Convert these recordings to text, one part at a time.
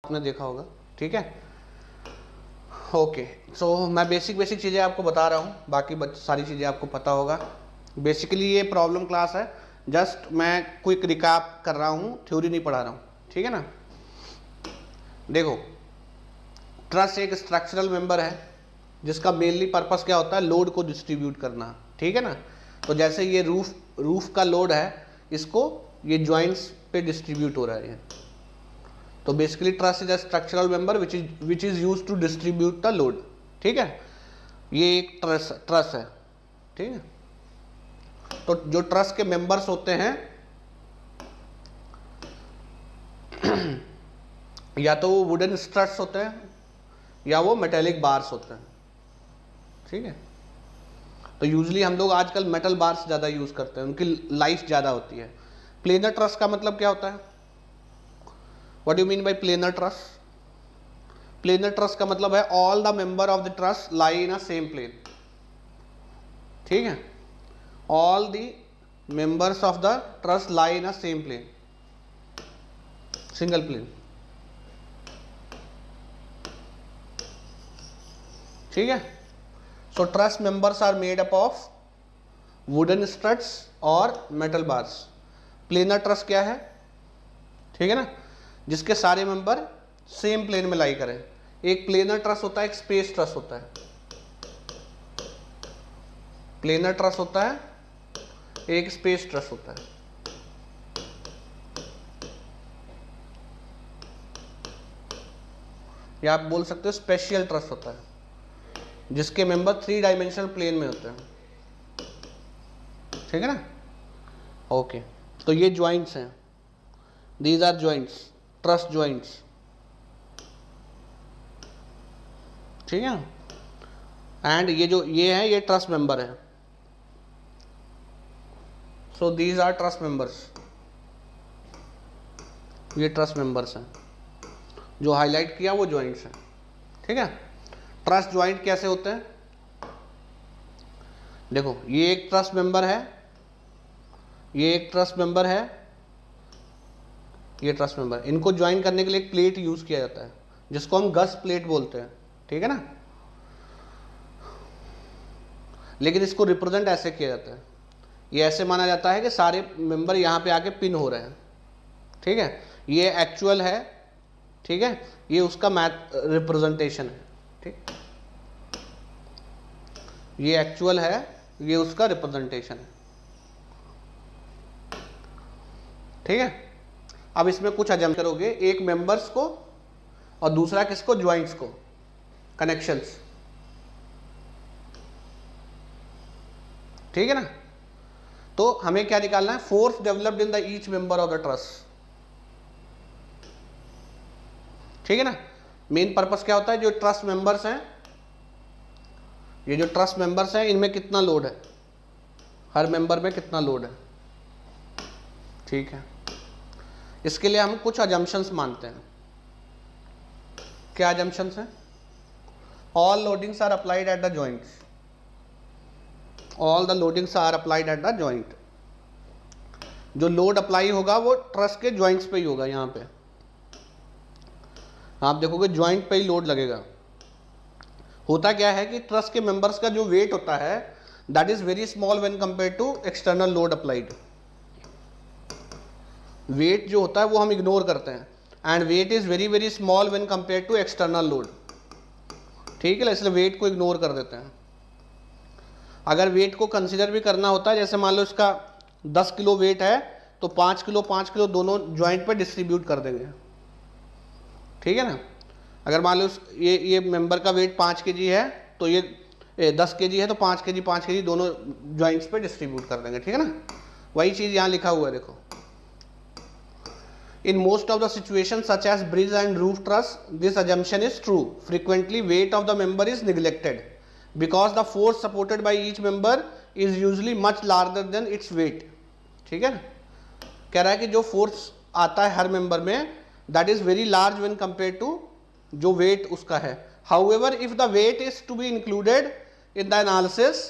आपने देखा होगा, ठीक है। ओके, सो मैं बेसिक चीज़ें आपको बता रहा हूँ, बाकी सारी चीज़ें आपको पता होगा। बेसिकली ये प्रॉब्लम क्लास है, जस्ट मैं क्विक रिकैप कर रहा हूँ, थ्योरी नहीं पढ़ा रहा हूँ, ठीक है ना। देखो, ट्रस्ट एक स्ट्रक्चरल मेंबर है जिसका मेनली पर्पस क्या होता है, लोड को डिस्ट्रीब्यूट करना, ठीक है ना। तो जैसे ये रूफ का लोड है, इसको ये जॉइंट्स पे डिस्ट्रीब्यूट हो रहा है ये। तो basically truss is a structural member which is used to distribute the load, ठीक है। ये एक ट्रस है, ठीक है। तो जो ट्रस के मेंबर्स होते हैं या तो वो वुडन स्ट्रट्स होते हैं या वो मेटेलिक बार्स होते हैं, ठीक है। तो यूजली हम लोग आजकल मेटल बार्स ज़्यादा यूज़ करते हैं, उनकी लाइफ ज़्यादा होती है। प्लेनर ट्रस का मतलब क्या होता है, what do you mean by planar truss? Planar truss का मतलब है all the member of the truss lie in a same plane, ठीक है। All the members of the truss lie in a same plane, single plane, ठीक है। So truss members are made up of wooden struts और metal bars. Planar truss क्या है, ठीक है ना, जिसके सारे मेंबर सेम प्लेन में लाई करें। एक प्लेनर ट्रस होता है, एक स्पेस ट्रस होता है। प्लेनर ट्रस होता है, एक स्पेस ट्रस होता है। या आप बोल सकते हो स्पेशियल ट्रस होता है, जिसके मेंबर 3 डायमेंशनल प्लेन में होते हैं, ठीक है ना। ओके, तो ये ज्वाइंट्स हैं, these are joints, truss joints, ठीक है। एंड ये है, ये ट्रस मेंबर है। So these are truss members, ये ट्रस मेंबर्स हैं, जो हाईलाइट किया वो ज्वाइंट्स हैं, ठीक है। ट्रस ज्वाइंट कैसे होते हैं, देखो ये एक ट्रस मेंबर है, ये एक ट्रस मेंबर है, ये ट्रस मेंबर। इनको ज्वाइन करने के लिए एक प्लेट यूज किया जाता है जिसको हम गस प्लेट बोलते हैं, ठीक है ना। लेकिन इसको रिप्रेजेंट ऐसे किया जाता है, ये ऐसे माना जाता है कि सारे मेंबर यहाँ पे आके पिन हो रहे हैं, ठीक है। ये एक्चुअल है, ठीक है, ये उसका मैथ रिप्रेजेंटेशन है, ठीक। ये एक्चुअल है, ये उसका रिप्रेजेंटेशन है, ठीक है। अब इसमें कुछ अजम करोगे, एक मेंबर्स को और दूसरा किसको, ज्वाइंट्स को, कनेक्शंस, ठीक है ना। तो हमें क्या निकालना है, force developed in the each member of the truss, ठीक है ना। मेन पर्पस क्या होता है, जो ट्रस मेंबर्स हैं, ये जो ट्रस मेंबर्स हैं, इनमें कितना लोड है, हर मेंबर में कितना लोड है, ठीक है। इसके लिए हम कुछ अजम्पशंस मानते हैं। क्या अजम्पशंस हैं, all loadings are applied at the joints, all the loadings are applied at the joint. जो लोड अप्लाई होगा वो ट्रस के जॉइंट्स पे ही होगा। यहाँ पे आप देखोगे जॉइंट पे ही लोड लगेगा। होता क्या है कि ट्रस के मेंबर्स का जो वेट होता है that is very small when compare to external load applied. Weight जो होता है वो हम इग्नोर करते हैं, and weight is very very small when compare to external load, ठीक है। इसलिए वेट को इग्नोर कर देते हैं। अगर वेट को कंसिडर भी करना होता है, जैसे मान लो इसका 10 किलो वेट है, तो 5 किलो दोनों ज्वाइंट पे डिस्ट्रीब्यूट कर देंगे, ठीक है ना। अगर मान लो ये मेंबर का वेट 5 kg है, तो ये 10 kg है, तो 5 kg दोनों ज्वाइंट्स पे डिस्ट्रीब्यूट कर देंगे, ठीक है ना। वही चीज़ यहाँ लिखा हुआ है, देखो। In most of the situations such as bridge and roof truss, this assumption is true. Frequently, weight of the member is neglected because the force supported by each member is usually much larger than its weight. ठीक है ना, कह रहा है कि जो force आता है हर मेंबर में that is very large when compared to जो वेट उसका है। However, if the weight is to be included in the analysis,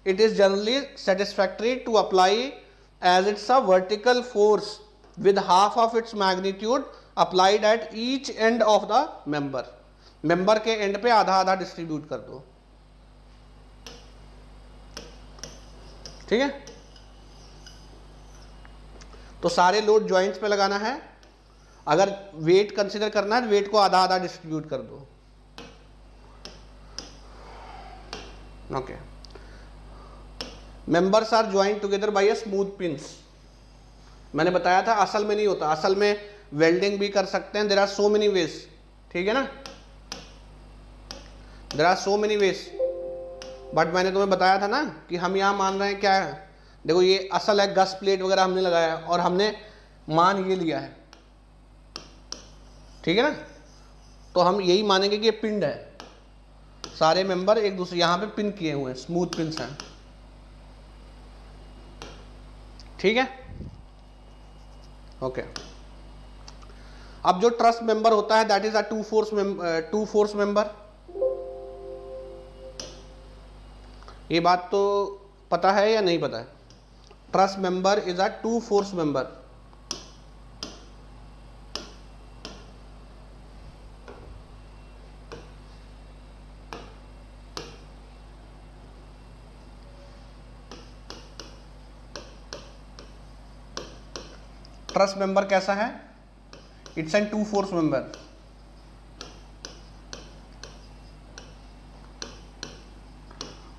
it is generally satisfactory to apply as it's a vertical force with half of its magnitude applied at each end of the member, member के and पे आधा आधा distribute कर दो, ठीक है। तो सारे लोड जॉइंट्स पे लगाना है, अगर वेट कंसीडर करना है तो वेट को आधा आधा डिस्ट्रीब्यूट कर दो, okay. Members are joint together by a smooth pins, मैंने बताया था असल में नहीं होता, असल में वेल्डिंग भी कर सकते हैं, there are so many ways, ठीक है ना, there are so many ways, but मैंने तुम्हें बताया था ना कि हम यहाँ मान रहे हैं क्या है, देखो ये असल है, गस प्लेट वगैरह हमने लगाया और हमने मान ये लिया है, ठीक है ना, तो हम यही मानेंगे कि ये पिंड है, सारे मेंबर एक दूसरे यहाँ पे पिन किए हुए हैं, स्मूथ पिंस हैं, ठीक है, ओके। अब जो ट्रस मेंबर होता है that is a two force member, ये बात तो पता है या नहीं पता है, truss member is a two force member, truss member कैसा है, it's an two force member,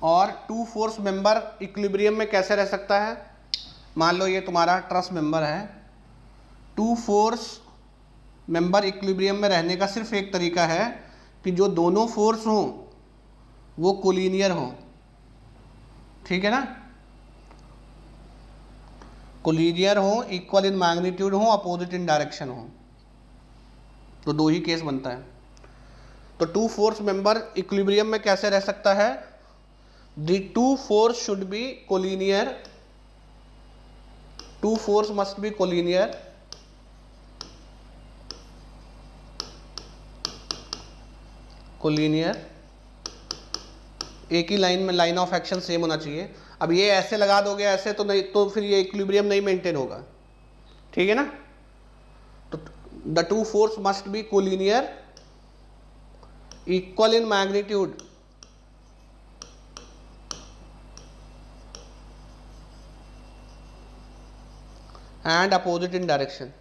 और टू फोर्स मेंबर इक्विलिब्रियम में कैसे रह सकता है, मान लो ये तुम्हारा ट्रस मेंबर है, टू फोर्स मेंबर इक्विलिब्रियम में रहने का सिर्फ एक तरीका है कि जो दोनों फोर्स हों वो कोलिनियर हों, ठीक है ना, कोलिनियर हो, इक्वल इन मैग्नीट्यूड हो, अपोजिट इन डायरेक्शन हो, तो दो ही केस बनता है। तो टू फोर्स मेंबर इक्विलिब्रियम में कैसे रह सकता है, the two force should be collinear, two force must be collinear, collinear, एक ही लाइन में, लाइन ऑफ एक्शन सेम होना चाहिए। अब ये ऐसे लगा दोगे ऐसे तो नहीं, तो फिर ये इक्विलिब्रियम नहीं मेंटेन होगा, ठीक है ना, तो the two force must be collinear, equal in magnitude, and opposite in direction,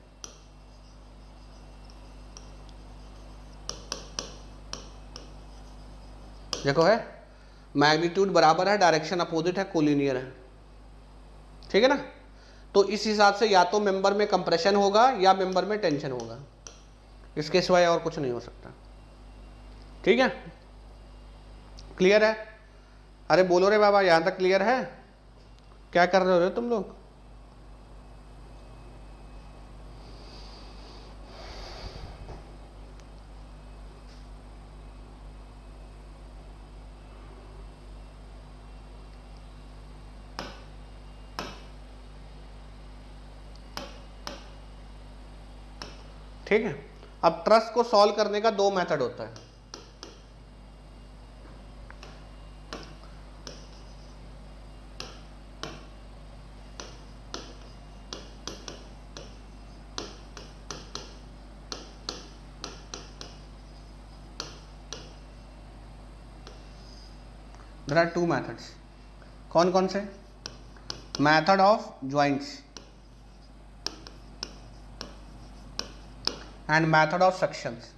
देखो है मैग्नीट्यूड बराबर है, डायरेक्शन अपोजिट है, कोलिनियर है, ठीक है ना। तो इस हिसाब से या तो मेंबर में कंप्रेशन होगा या मेंबर में टेंशन होगा, इसके सिवाय और कुछ नहीं हो सकता, ठीक है, क्लियर है। अरे बोलो रे बाबा, यहां तक क्लियर है, क्या कर रहे हो तुम लोग, ठीक है। अब ट्रस को सॉल्व करने का दो मेथड होता है, देयर आर टू मेथड्स, कौन कौन से, method of joints and method of sections,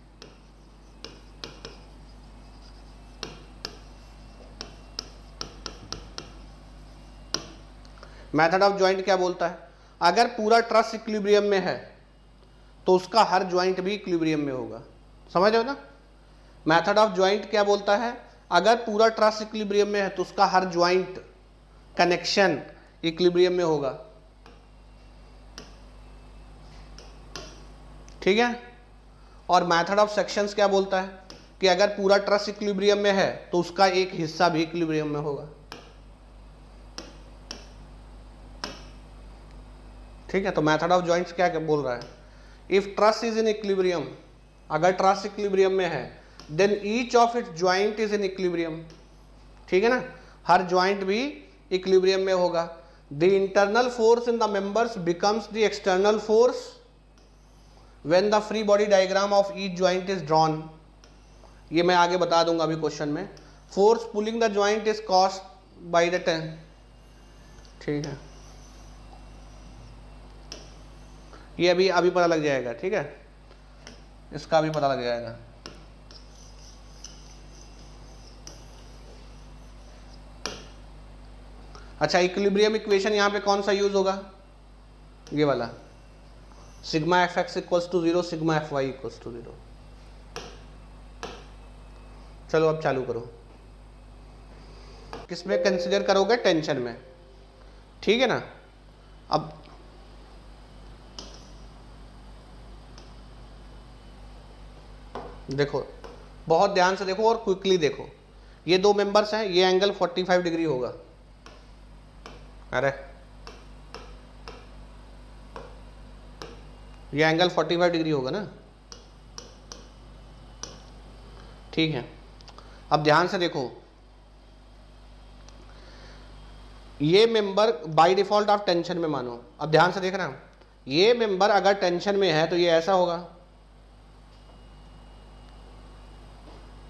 method of joint क्या बोलता है, अगर पूरा ट्रस इक्विलिब्रियम में है तो उसका हर ज्वाइंट भी इक्विलिब्रियम में होगा, समझ रहे हो ना। मेथड ऑफ ज्वाइंट क्या बोलता है, अगर पूरा ट्रस इक्विलिब्रियम में है तो उसका हर ज्वाइंट कनेक्शन इक्विलिब्रियम में होगा, ठीक है। और मेथड ऑफ सेक्शंस क्या बोलता है कि अगर पूरा ट्रस इक्विलिब्रियम में है तो उसका एक हिस्सा भी इक्विलिब्रियम में होगा, ठीक है। तो मेथड ऑफ जॉइंट्स क्या क्या बोल रहा है, if truss is in equilibrium, अगर ट्रस इक्विलिब्रियम में है, then each of its joint is in equilibrium, ठीक है ना, हर ज्वाइंट भी इक्विलिब्रियम में होगा। The internal force in the members becomes the external force when the free body diagram of each joint is drawn, ये मैं आगे बता दूंगा अभी क्वेश्चन में। Force pulling the joint is caused by the ten, ठीक है, ये अभी पता लग जाएगा, ठीक है, इसका भी पता लग जाएगा। अच्छा, इक्विलिब्रियम इक्वेशन यहाँ पे कौन सा यूज होगा, ये वाला, sigma F X equals to 0, sigma F Y equals to 0। चलो अब चालू करो, किसमें कंसिडर करोगे, टेंशन में, ठीक है ना। अब देखो, बहुत ध्यान से देखो और क्विकली देखो, ये दो मेंबर्स हैं, ये एंगल 45 डिग्री होगा, अरे ये एंगल 45 डिग्री होगा ना, ठीक है। अब ध्यान से देखो, ये मेंबर बाय डिफॉल्ट आप टेंशन में मानो। अब ध्यान से देखना, ये मेंबर अगर टेंशन में है तो ये ऐसा होगा,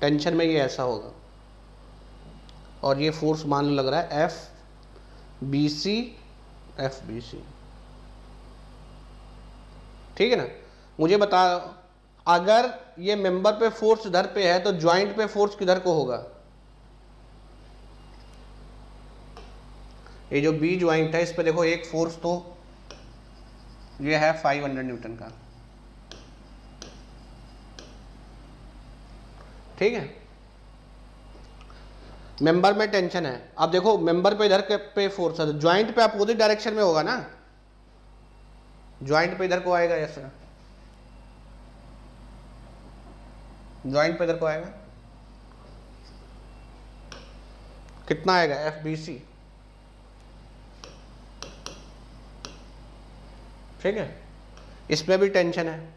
टेंशन में ये ऐसा होगा, और ये फोर्स मान लो लग रहा है एफ बी सी, ठीक है ना। मुझे बता, अगर ये मेंबर पे फोर्स इधर पे है तो ज्वाइंट पे फोर्स किधर को होगा, ये जो बी ज्वाइंट है इस पे देखो, एक फोर्स तो ये है 500 न्यूटन का, ठीक है, मेंबर में टेंशन है। अब देखो मेंबर पे इधर के पे फोर्स है तो ज्वाइंट पे अपोजिट डायरेक्शन में होगा ना, ज्वाइंट पे इधर को आएगा, ऐसा ज्वाइंट पे इधर को आएगा, कितना आएगा, एफ बी सी, ठीक है। इसमें भी टेंशन है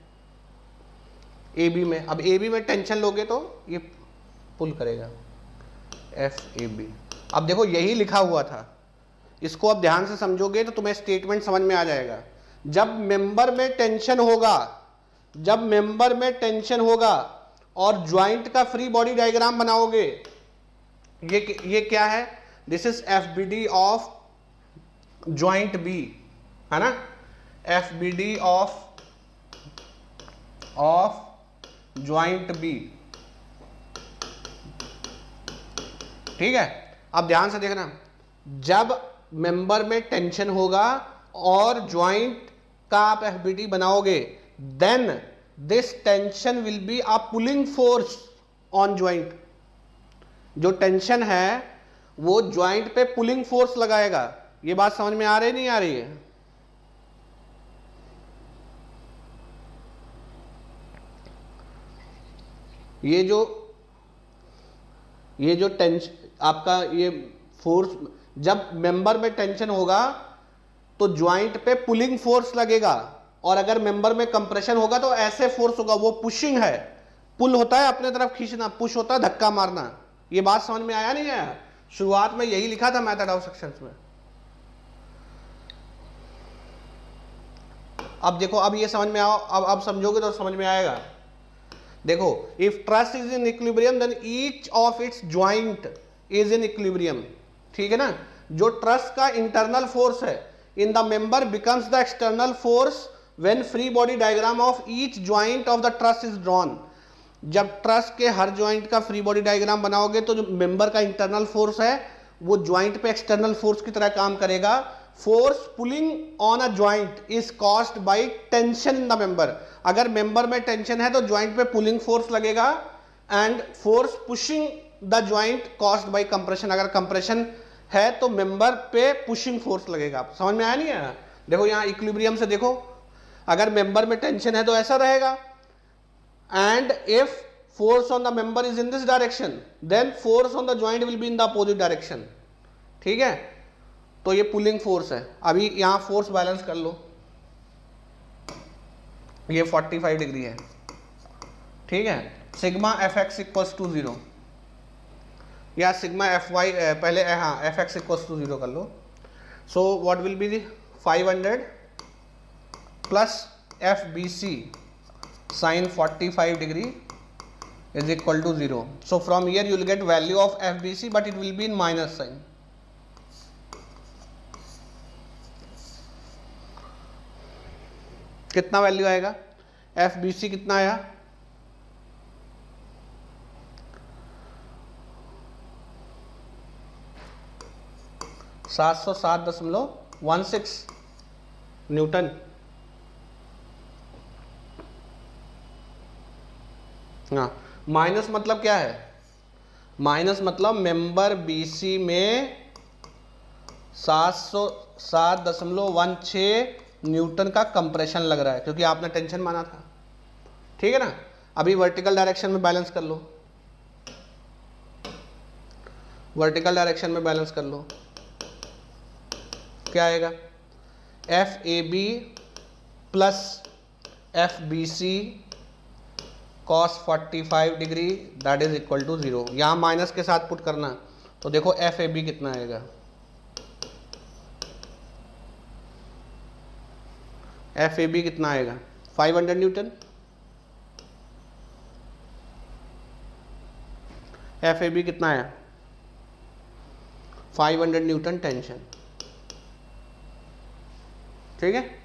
ए बी में, अब ए बी में टेंशन लोगे तो ये पुल करेगा एफ ए बी। अब देखो यही लिखा हुआ था, इसको अब ध्यान से समझोगे तो तुम्हें स्टेटमेंट समझ में आ जाएगा। जब मेंबर में टेंशन होगा, जब मेंबर में टेंशन होगा और ज्वाइंट का फ्री बॉडी डायग्राम बनाओगे, ये क्या है, this is F B D of joint B, है ना, F B D of joint B, ठीक है। अब ध्यान से देखना, जब मेंबर में टेंशन होगा और ज्वाइंट का आप एफबीडी बनाओगे, then this tension will be a pulling force on joint. जो टेंशन है वो ज्वाइंट पे पुलिंग फोर्स लगाएगा। ये बात समझ में आ रही नहीं आ रही है? ये जो टेंशन आपका, ये फोर्स, जब मेंबर में टेंशन होगा तो ज्वाइंट पे पुलिंग फोर्स लगेगा, और अगर मेंबर में कंप्रेशन होगा तो ऐसे फोर्स होगा, वो पुशिंग है। पुल होता है अपने तरफ खींचना, पुश होता है धक्का मारना। ये बात समझ में आया नहीं आया? शुरुआत में यही लिखा था मेथड ऑफ सेक्शंस में। अब देखो, अब ये समझ में आओ, अब समझोगे तो समझ में आएगा। देखो, if truss is in equilibrium then each of its joint is in equilibrium, ठीक है ना। जो ट्रस का इंटरनल फोर्स है in the member becomes the external force when free body diagram of each joint of the truss is drawn. जब truss के हर joint का फ्री बॉडी डायग्राम बनाओगे तो जो मेंबर का इंटरनल फोर्स है वो ज्वाइंट पे एक्सटर्नल फोर्स की तरह काम करेगा। Force pulling on a joint is caused by tension in the member. अगर मेंबर में टेंशन है तो ज्वाइंट पे पुलिंग फोर्स लगेगा, and force pushing the joint caused by compression. अगर कंप्रेशन है तो मेंबर पे पुशिंग फोर्स लगेगा। समझ में आया नहीं आया? देखो यहाँ इक्विलिब्रियम से देखो, अगर मेंबर में टेंशन है तो ऐसा रहेगा, and if force on the member is in this direction then force on the joint will be in the opposite direction, ठीक है। तो ये पुलिंग फोर्स है। अभी यहां फोर्स बैलेंस कर लो, ये 45 डिग्री है, ठीक है। Sigma F X equals to 0 या सिग्मा एफ वाई, पहले हाँ एफ एक्स इक्वल्स टू 0 कर लो। So what will be the 500 plus F B C sin 45 degree is equal to 0. So from here you will get value of FBC, but it will be in minus sign. कितना value आएगा? FBC कितना आया? 707.16 Newton. हाँ, minus मतलब क्या है? Minus मतलब member BC में 707.16 न्यूटन का कंप्रेशन लग रहा है, क्योंकि आपने टेंशन माना था, ठीक है ना। अभी वर्टिकल डायरेक्शन में बैलेंस कर लो, वर्टिकल डायरेक्शन में बैलेंस कर लो, क्या आएगा? F A B plus F B C cos 45 degree that is equal to 0। यहाँ माइनस के साथ पुट करना, तो देखो एफ ए बी कितना आएगा? एफ ए बी कितना आएगा? 500 न्यूटन। एफ ए बी कितना आया? 500 न्यूटन टेंशन, ठीक है।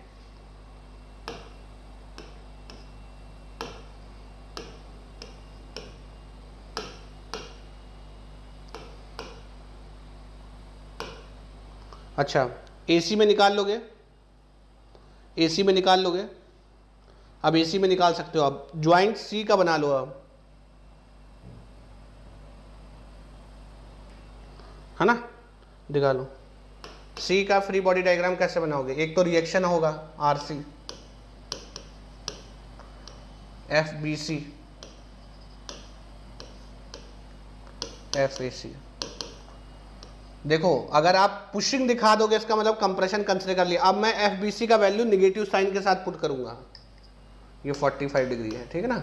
अच्छा, एसी में निकाल लोगे? एसी में निकाल लोगे? अब एसी में निकाल सकते हो आप, ज्वाइंट सी का बना लो आप, है ना, दिखा लो। सी का फ्री बॉडी डायग्राम कैसे बनाओगे? एक तो रिएक्शन होगा R C, F B C, F A C. देखो अगर आप पुशिंग दिखा दोगे इसका मतलब कंप्रेशन कंसिडर कर लिया। अब मैं एफ बी सी का वैल्यू निगेटिव साइन के साथ पुट करूंगा, ये 45 डिग्री है, ठीक है ना।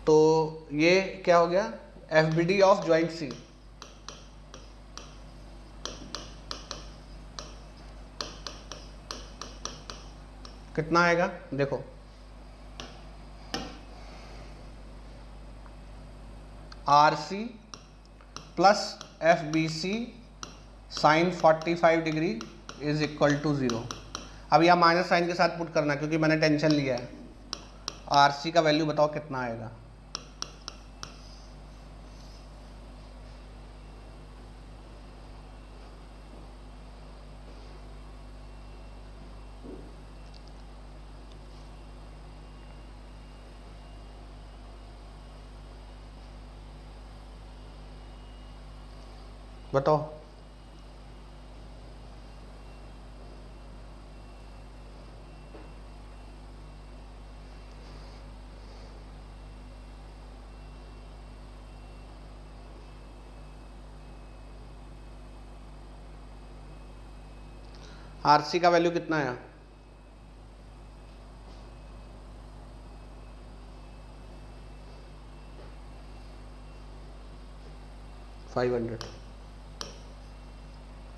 तो ये क्या हो गया? F B D of joint C, कितना आएगा? देखो R C plus F B C sine 45 degree is equal to 0। अब यह माइनस साइन के साथ पुट करना, क्योंकि मैंने टेंशन लिया है। आर सी का वैल्यू बताओ कितना आएगा? बताओ। आरसी का वैल्यू कितना है? $500,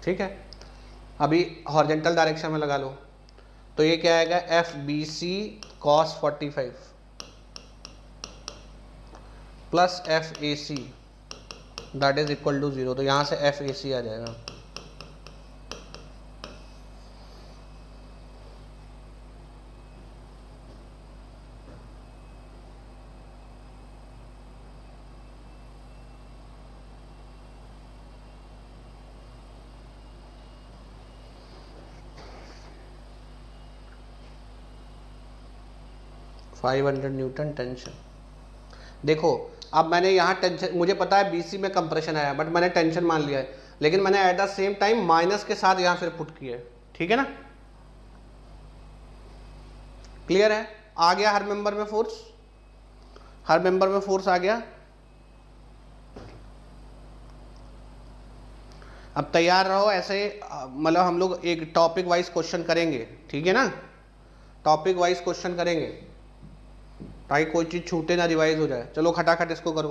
ठीक है। अभी हॉरिजॉन्टल डायरेक्शन में लगा लो, तो ये क्या आएगा? F B C cos 45 plus F A C that is equal to 0। तो यहाँ से एफ ए सी आ जाएगा। $500 न्यूटन टेंशन। देखो अब मैंने यहाँ टेंशन, मुझे पता है बीसी में कंप्रेशन आया, बट मैंने टेंशन मान लिया है, लेकिन मैंने at the same time minus के साथ यहाँ फिर पुट किया है, ठीक है ना। क्लियर है? आ गया हर मेंबर में फोर्स, हर मेंबर में फोर्स आ गया। अब तैयार रहो, ऐसे मतलब हम लोग एक टॉपिक वाइज क्वेश्चन करेंगे, ठीक है ना। टॉपिक वाइज क्वेश्चन करेंगे ताकि कोई चीज छूटे ना, रिवाइज हो जाए। चलो खटाखट इसको करो।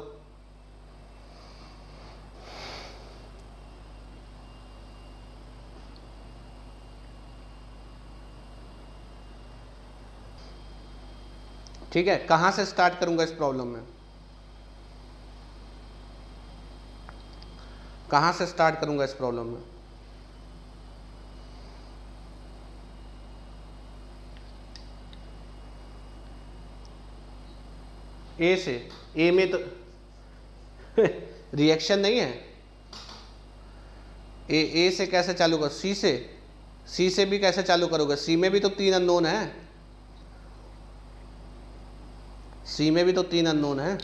ठीक है, कहाँ से स्टार्ट करूंगा इस प्रॉब्लम में, कहाँ से स्टार्ट करूंगा इस प्रॉब्लम में? ए से। ए में तो रिएक्शन नहीं है। ए से कैसे चालू कर, सी से? सी से भी कैसे चालू करोगे? सी में भी तो 3 अननोन है, सी में भी तो 3 अननोन है।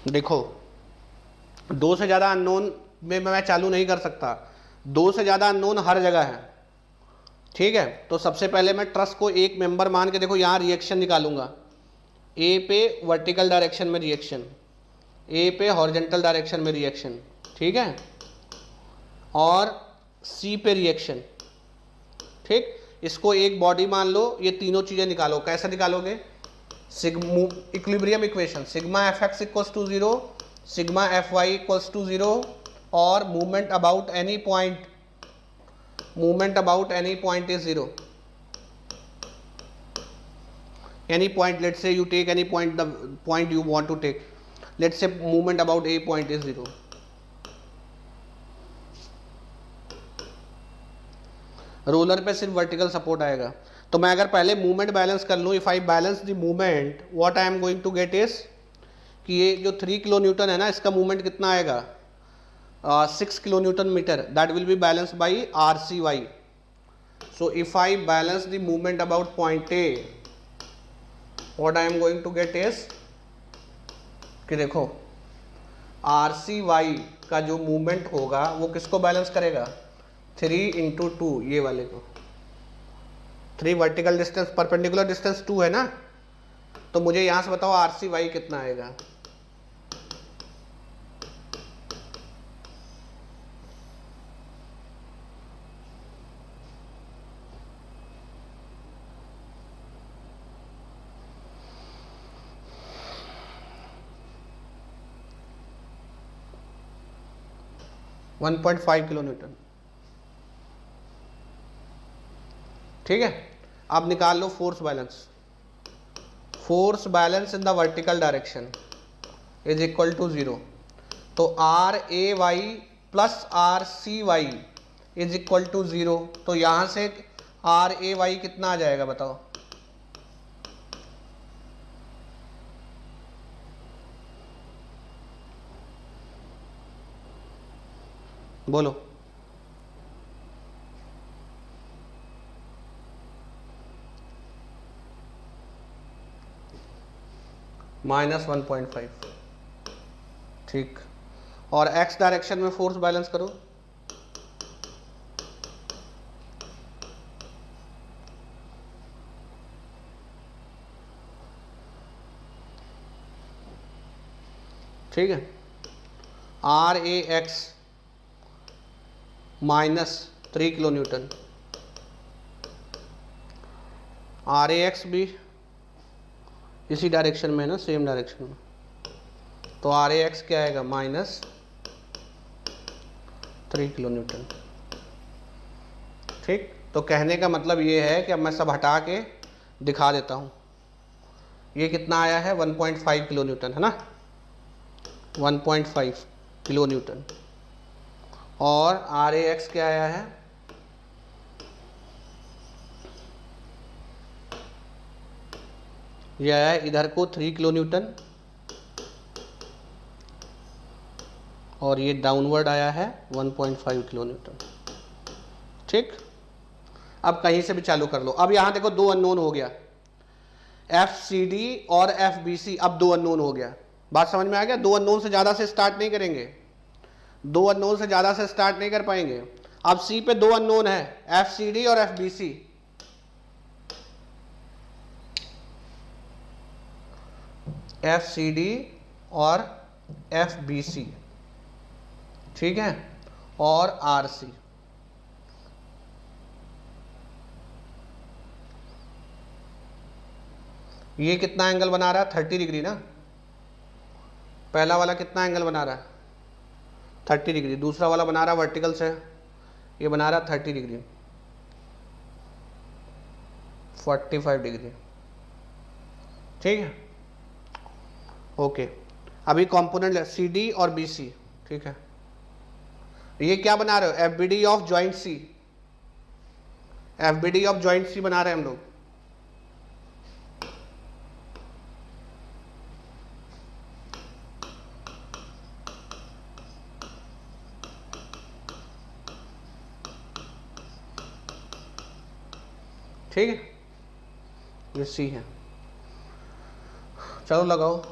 देखो 2 से ज़्यादा अननोन में मैं चालू नहीं कर सकता, 2 से ज़्यादा अननोन हर जगह है। ठीक है, तो सबसे पहले मैं ट्रस को एक मेंबर मान के देखो यहाँ रिएक्शन निकालूंगा। ए पे वर्टिकल डायरेक्शन में रिएक्शन, ए पे हॉरिजॉन्टल डायरेक्शन में रिएक्शन, ठीक है, और सी पे रिएक्शन। ठीक, इसको एक बॉडी मान लो, ये तीनों चीज़ें निकालो। कैसे निकालोगे? Equilibrium equation, sigma F X equals to 0, sigma F Y equals to 0, और movement about any point, movement about any point is 0. Any point, let's say you take any point, the point you want to take, let's say movement about a point is 0. Roller पे सिर्फ vertical support आएगा। तो मैं अगर पहले movement balance कर लूँ, if I balance the movement, what I am going to get is कि ये जो 3 किलो न्यूटन है ना, इसका मूवमेंट कितना आएगा? 6 kilo newton metre, that will be balanced by RCY. So if I balance the movement about point A, what I am going to get is कि देखो RCY का जो मूवमेंट होगा वो किसको बैलेंस करेगा? 3 इंटू 2, ये वाले को। 3 वर्टिकल डिस्टेंस, परपेंडिकुलर डिस्टेंस 2 है ना, तो मुझे यहाँ से बताओ RCY कितना आएगा? One 1.5 kilo newton. ठीक है, अब निकाल लो force balance. Force balance in the vertical direction is equal to 0। तो R A Y plus R C Y is equal to 0। तो यहां से आर ए वाई कितना आ जाएगा बताओ? बोलो। -1.5। ठीक, और एक्स डायरेक्शन में फोर्स बैलेंस करो। ठीक है, R A X -3 kilo newton, R A X भी इसी डायरेक्शन में है ना, सेम डायरेक्शन में, तो आर ए एक्स क्या आएगा? -3 किलो न्यूटन। ठीक, तो कहने का मतलब ये है कि अब मैं सब हटा के दिखा देता हूँ। ये कितना आया है? 1.5 किलो न्यूटन है ना, 1.5 किलो न्यूटन। और आर ए एक्स क्या आया है? यह आया है इधर को 3 किलो न्यूटन, और ये डाउनवर्ड आया है 1.5 किलो न्यूटन। ठीक, अब कहीं से भी चालू कर लो। अब यहां देखो 2 अननोन हो गया, एफ सी डी और एफ बी सी। अब 2 अननोन हो गया, बात समझ में आ गया? 2 अननोन से ज़्यादा से स्टार्ट नहीं करेंगे, 2 अननोन से ज़्यादा से स्टार्ट नहीं कर पाएंगे। अब सी पे 2 अननोन है, एफ सी डी और F B C. F C D और एफ बी सी, ठीक है, और आर सी। ये कितना एंगल बना रहा है? 30 डिग्री ना। पहला वाला कितना एंगल बना रहा है? 30 डिग्री। दूसरा वाला बना रहा है वर्टिकल से ये बना रहा 30 डिग्री, 45 डिग्री, ठीक है। ओके, अभी कंपोनेंट सी डी और बी सी, ठीक है। ये क्या बना रहे हो, F B D of joint C, F B D of joint C बना रहे हैं हम लोग। ठीक है, ये सी है। चलो लगाओ,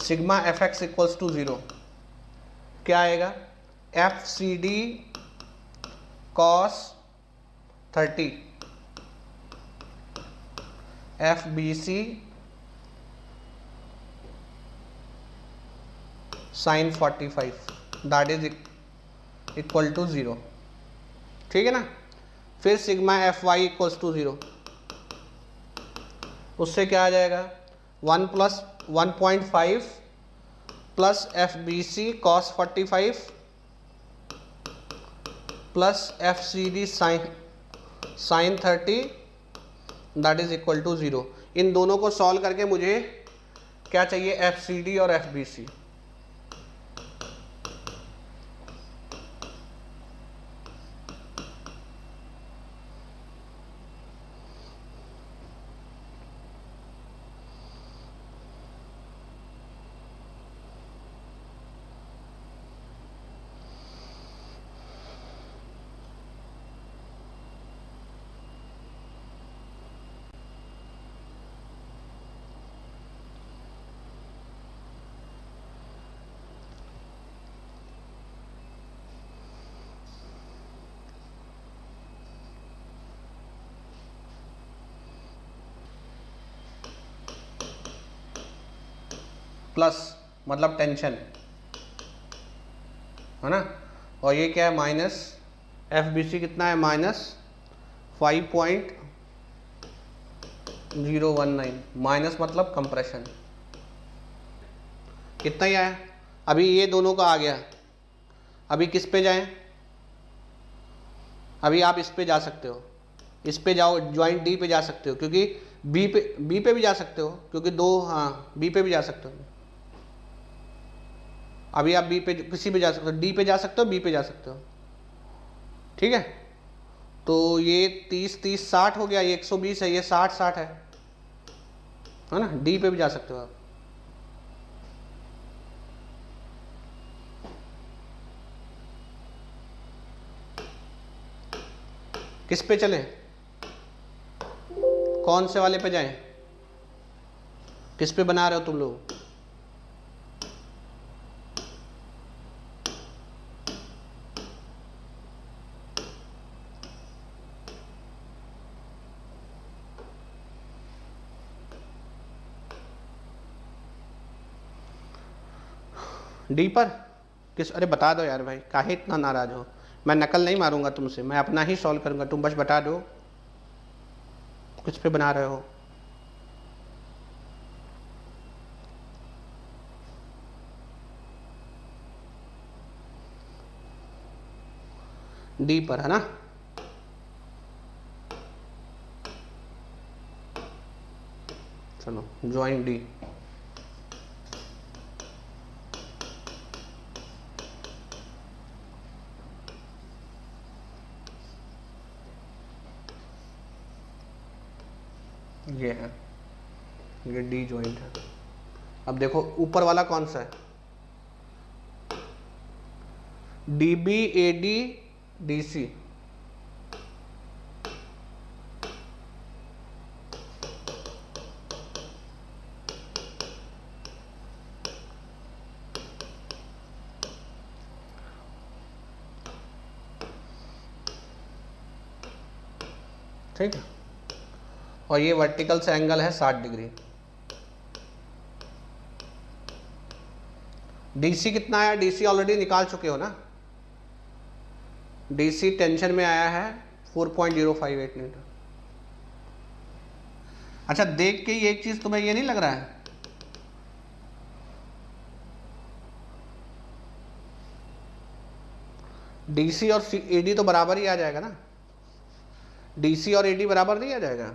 sigma F X equals to 0 क्या आएगा, F C D cos 30 F B C sine 45 that is equal to 0, ठीक है ना। फिर sigma F Y equals to 0, उससे क्या आ जाएगा 1 plus 1.5 plus F B C cos 45 plus F C D sine 30 that is equal to 0। इन दोनों को सॉल्व करके मुझे क्या चाहिए, एफ सी डी और एफ बी सी। प्लस मतलब टेंशन है ना, और ये क्या है माइनस, एफ बी सी कितना है माइनस 5.019, माइनस मतलब कंप्रेशन, कितना ही आया। अभी ये दोनों का आ गया, अभी किस पे जाएं, अभी आप इस पे जा सकते हो, इस पे जाओ, ज्वाइंट डी पे जा सकते हो, क्योंकि बी पे भी जा सकते हो, क्योंकि दो, हाँ बी पे भी जा सकते हो। अभी आप बी पे किसी पे जा सकते हो, डी पे जा सकते हो, बी पे जा सकते हो, ठीक है। तो ये 30 30 60 हो गया, ये 120 है, ये 60 60 है ना। डी पे भी जा सकते हो आप। किस पे चले, कौन से वाले पे जाएं, किस पे बना रहे हो तुम लोग। डी पर किस, अरे बता दो यार भाई, काहे इतना नाराज हो। मैं नकल नहीं मारूंगा तुमसे, मैं अपना ही सॉल्व करूंगा, तुम बस बता दो किस पे बना रहे हो। डी पर है ना, चलो ज्वाइन डी। ये है, ये डी ज्वाइंट है। अब देखो ऊपर वाला कौन सा है, D B A D D C, ठीक है। और ये वर्टिकल से एंगल है 60 डिग्री। डीसी कितना आया, डीसी ऑलरेडी निकाल चुके हो ना, डीसी टेंशन में आया है 4.058 न्यूटन। अच्छा देख के ही एक चीज तुम्हें ये नहीं लग रहा है, DC और AD तो बराबर ही आ जाएगा ना, DC और AD बराबर नहीं आ जाएगा?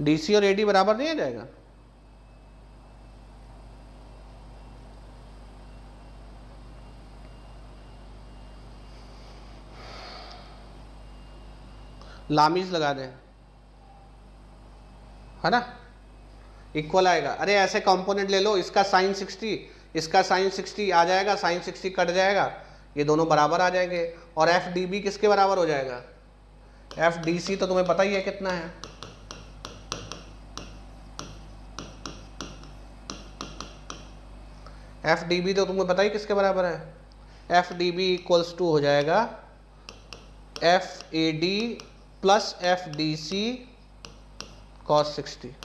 DC और AD बराबर नहीं आ जाएगा? लामीज लगा दें, है ना, इक्वल आएगा। अरे ऐसे कंपोनेंट ले लो, इसका साइन 60, इसका साइन 60 आ जाएगा, साइन 60 कट जाएगा, ये दोनों बराबर आ जाएंगे। और FDB किसके बराबर हो जाएगा? FDC तो तुम्हें पता ही है कितना है। FDB तो तुम्हें पता ही किसके बराबर है। FDB इक्वल्स टू हो जाएगा FAD plus FDC cos 60।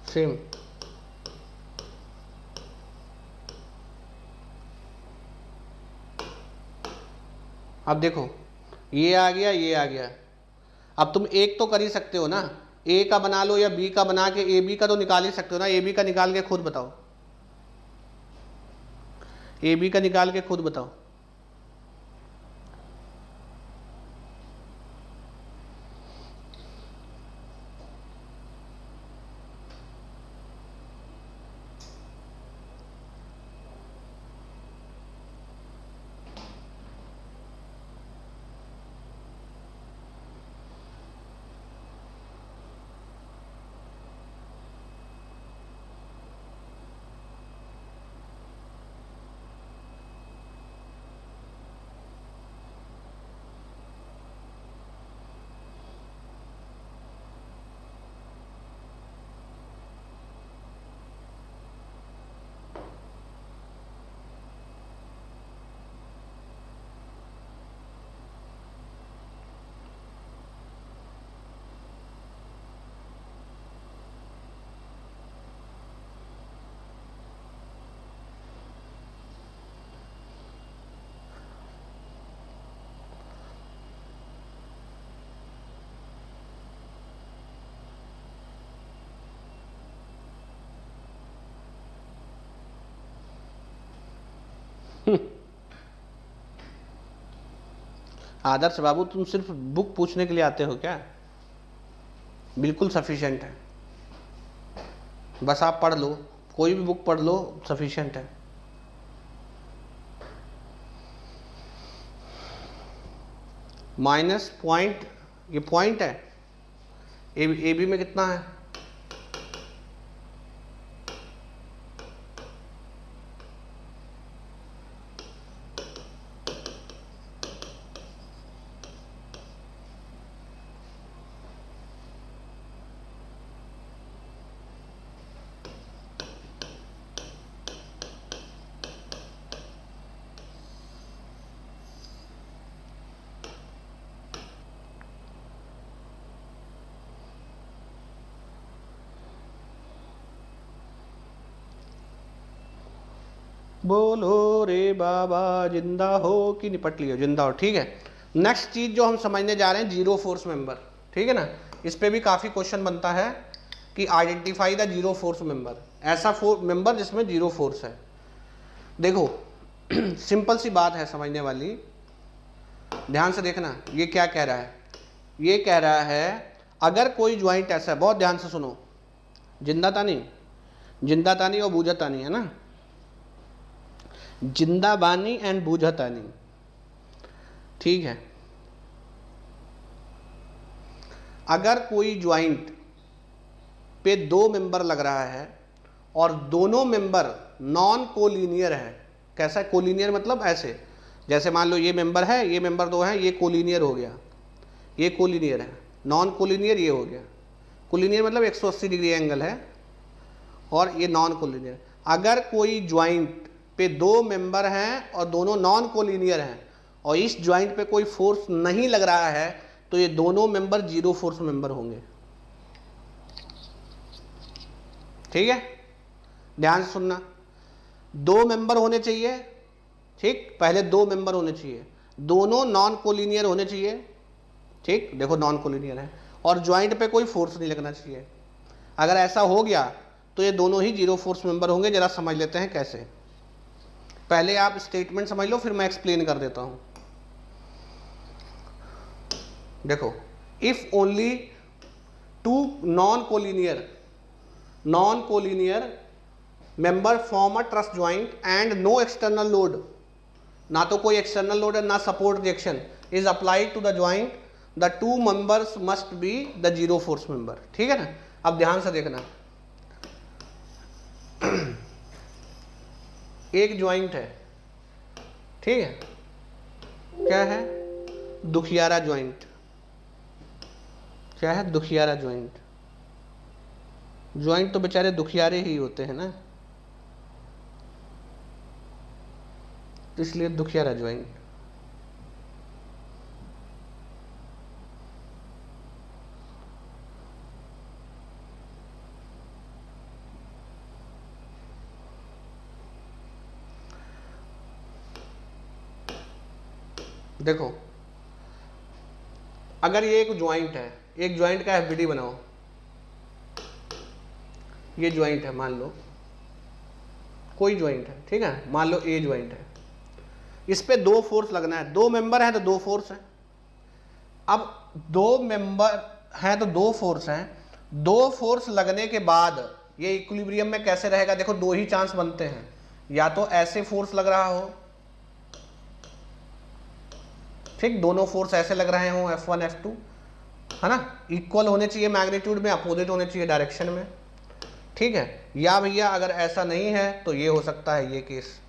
Same. अब देखो ये आ गया, ये आ गया। अब तुम एक तो कर ही सकते हो ना, A का बना लो या B का बना के AB का तो निकाल ही सकते हो ना। AB का निकाल के खुद बताओ, AB का निकाल के खुद बताओ। आदर्श बाबू तुम सिर्फ बुक पूछने के लिए आते हो क्या? बिल्कुल सफिशिएंट है, बस आप पढ़ लो, कोई भी बुक पढ़ लो, सफिशिएंट है। माइनस पॉइंट, ये पॉइंट है। ए बी में कितना है? बोलो रे बाबा जिंदा हो कि निपट लियो, जिंदा हो। ठीक है, नेक्स्ट चीज जो हम समझने जा रहे हैं, जीरो फोर्स मेंबर। ठीक है ना, इस पे भी काफी क्वेश्चन बनता है कि identify the zero force member, ऐसा मेंबर जिसमें जीरो फोर्स है। देखो सिंपल सी बात है समझने वाली, ध्यान से देखना ये क्या कह रहा है। ये कह रहा है अगर कोई ज्वाइंट ऐसा है, बहुत ध्यान से सुनो, जिंदातानी और बूझातानी है ना, जिंदाबानी एंड बूझातानी, ठीक है। अगर कोई ज्वाइंट पे 2 मेंबर लग रहा है और दोनों मेंबर नॉन कोलिनियर है, कैसा है कोलिनियर मतलब ऐसे, जैसे मान लो ये मेंबर है, ये मेंबर 2 है, ये कोलिनियर हो गया, ये कोलिनियर है, नॉन कोलिनियर ये हो गया, कोलिनियर मतलब 180 डिग्री एंगल है, और ये नॉन कोलिनियर। अगर कोई ज्वाइंट पे 2 मेंबर हैं और दोनों नॉन कोलिनियर हैं और इस ज्वाइंट पे कोई फोर्स नहीं लग रहा है तो ये दोनों मेंबर जीरो फोर्स मेंबर होंगे, ठीक है। ध्यान से सुनना, 2 मेंबर होने चाहिए, ठीक, पहले 2 मेंबर होने चाहिए, दोनों नॉन कोलिनियर होने चाहिए, ठीक, देखो नॉन कोलिनियर है, और ज्वाइंट पे कोई फोर्स नहीं लगना चाहिए। अगर ऐसा हो गया तो ये दोनों ही जीरो फोर्स मेंबर होंगे। जरा समझ लेते हैं कैसे। पहले आप स्टेटमेंट समझ लो, फिर मैं एक्सप्लेन कर देता हूं। देखो, if only 2 non collinear member form a truss joint and no external load, ना तो कोई एक्सटर्नल लोड है ना support reaction is applied to the joint, the 2 members must be the zero force member, ठीक है ना। अब ध्यान से देखना, एक ज्वाइंट है, ठीक है, क्या है, दुखियारा ज्वाइंट, क्या है, दुखियारा ज्वाइंट। ज्वाइंट तो बेचारे दुखियारे ही होते हैं ना, तो इसलिए दुखियारा ज्वाइंट। देखो, अगर ये एक ज्वाइंट है, एक ज्वाइंट का एफबीडी बनाओ, ये ज्वाइंट है, मान लो कोई ज्वाइंट है, ठीक है, मान लो ए ज्वाइंट है, इस पे 2 फोर्स लगना है, 2 मेंबर है तो 2 फोर्स है। अब 2 मेंबर है तो 2 फोर्स हैं, 2 फोर्स लगने के बाद ये इक्विलिब्रियम में कैसे रहेगा। देखो 2 ही चांस बनते हैं, या तो ऐसे फोर्स लग रहा हो, ठीक, दोनों फोर्स ऐसे लग रहे हो F1 F2, है ना, इक्वल होने चाहिए मैग्नीट्यूड में, अपोजिट होने चाहिए डायरेक्शन में, ठीक है। या भैया अगर ऐसा नहीं है तो ये हो सकता है ये केस,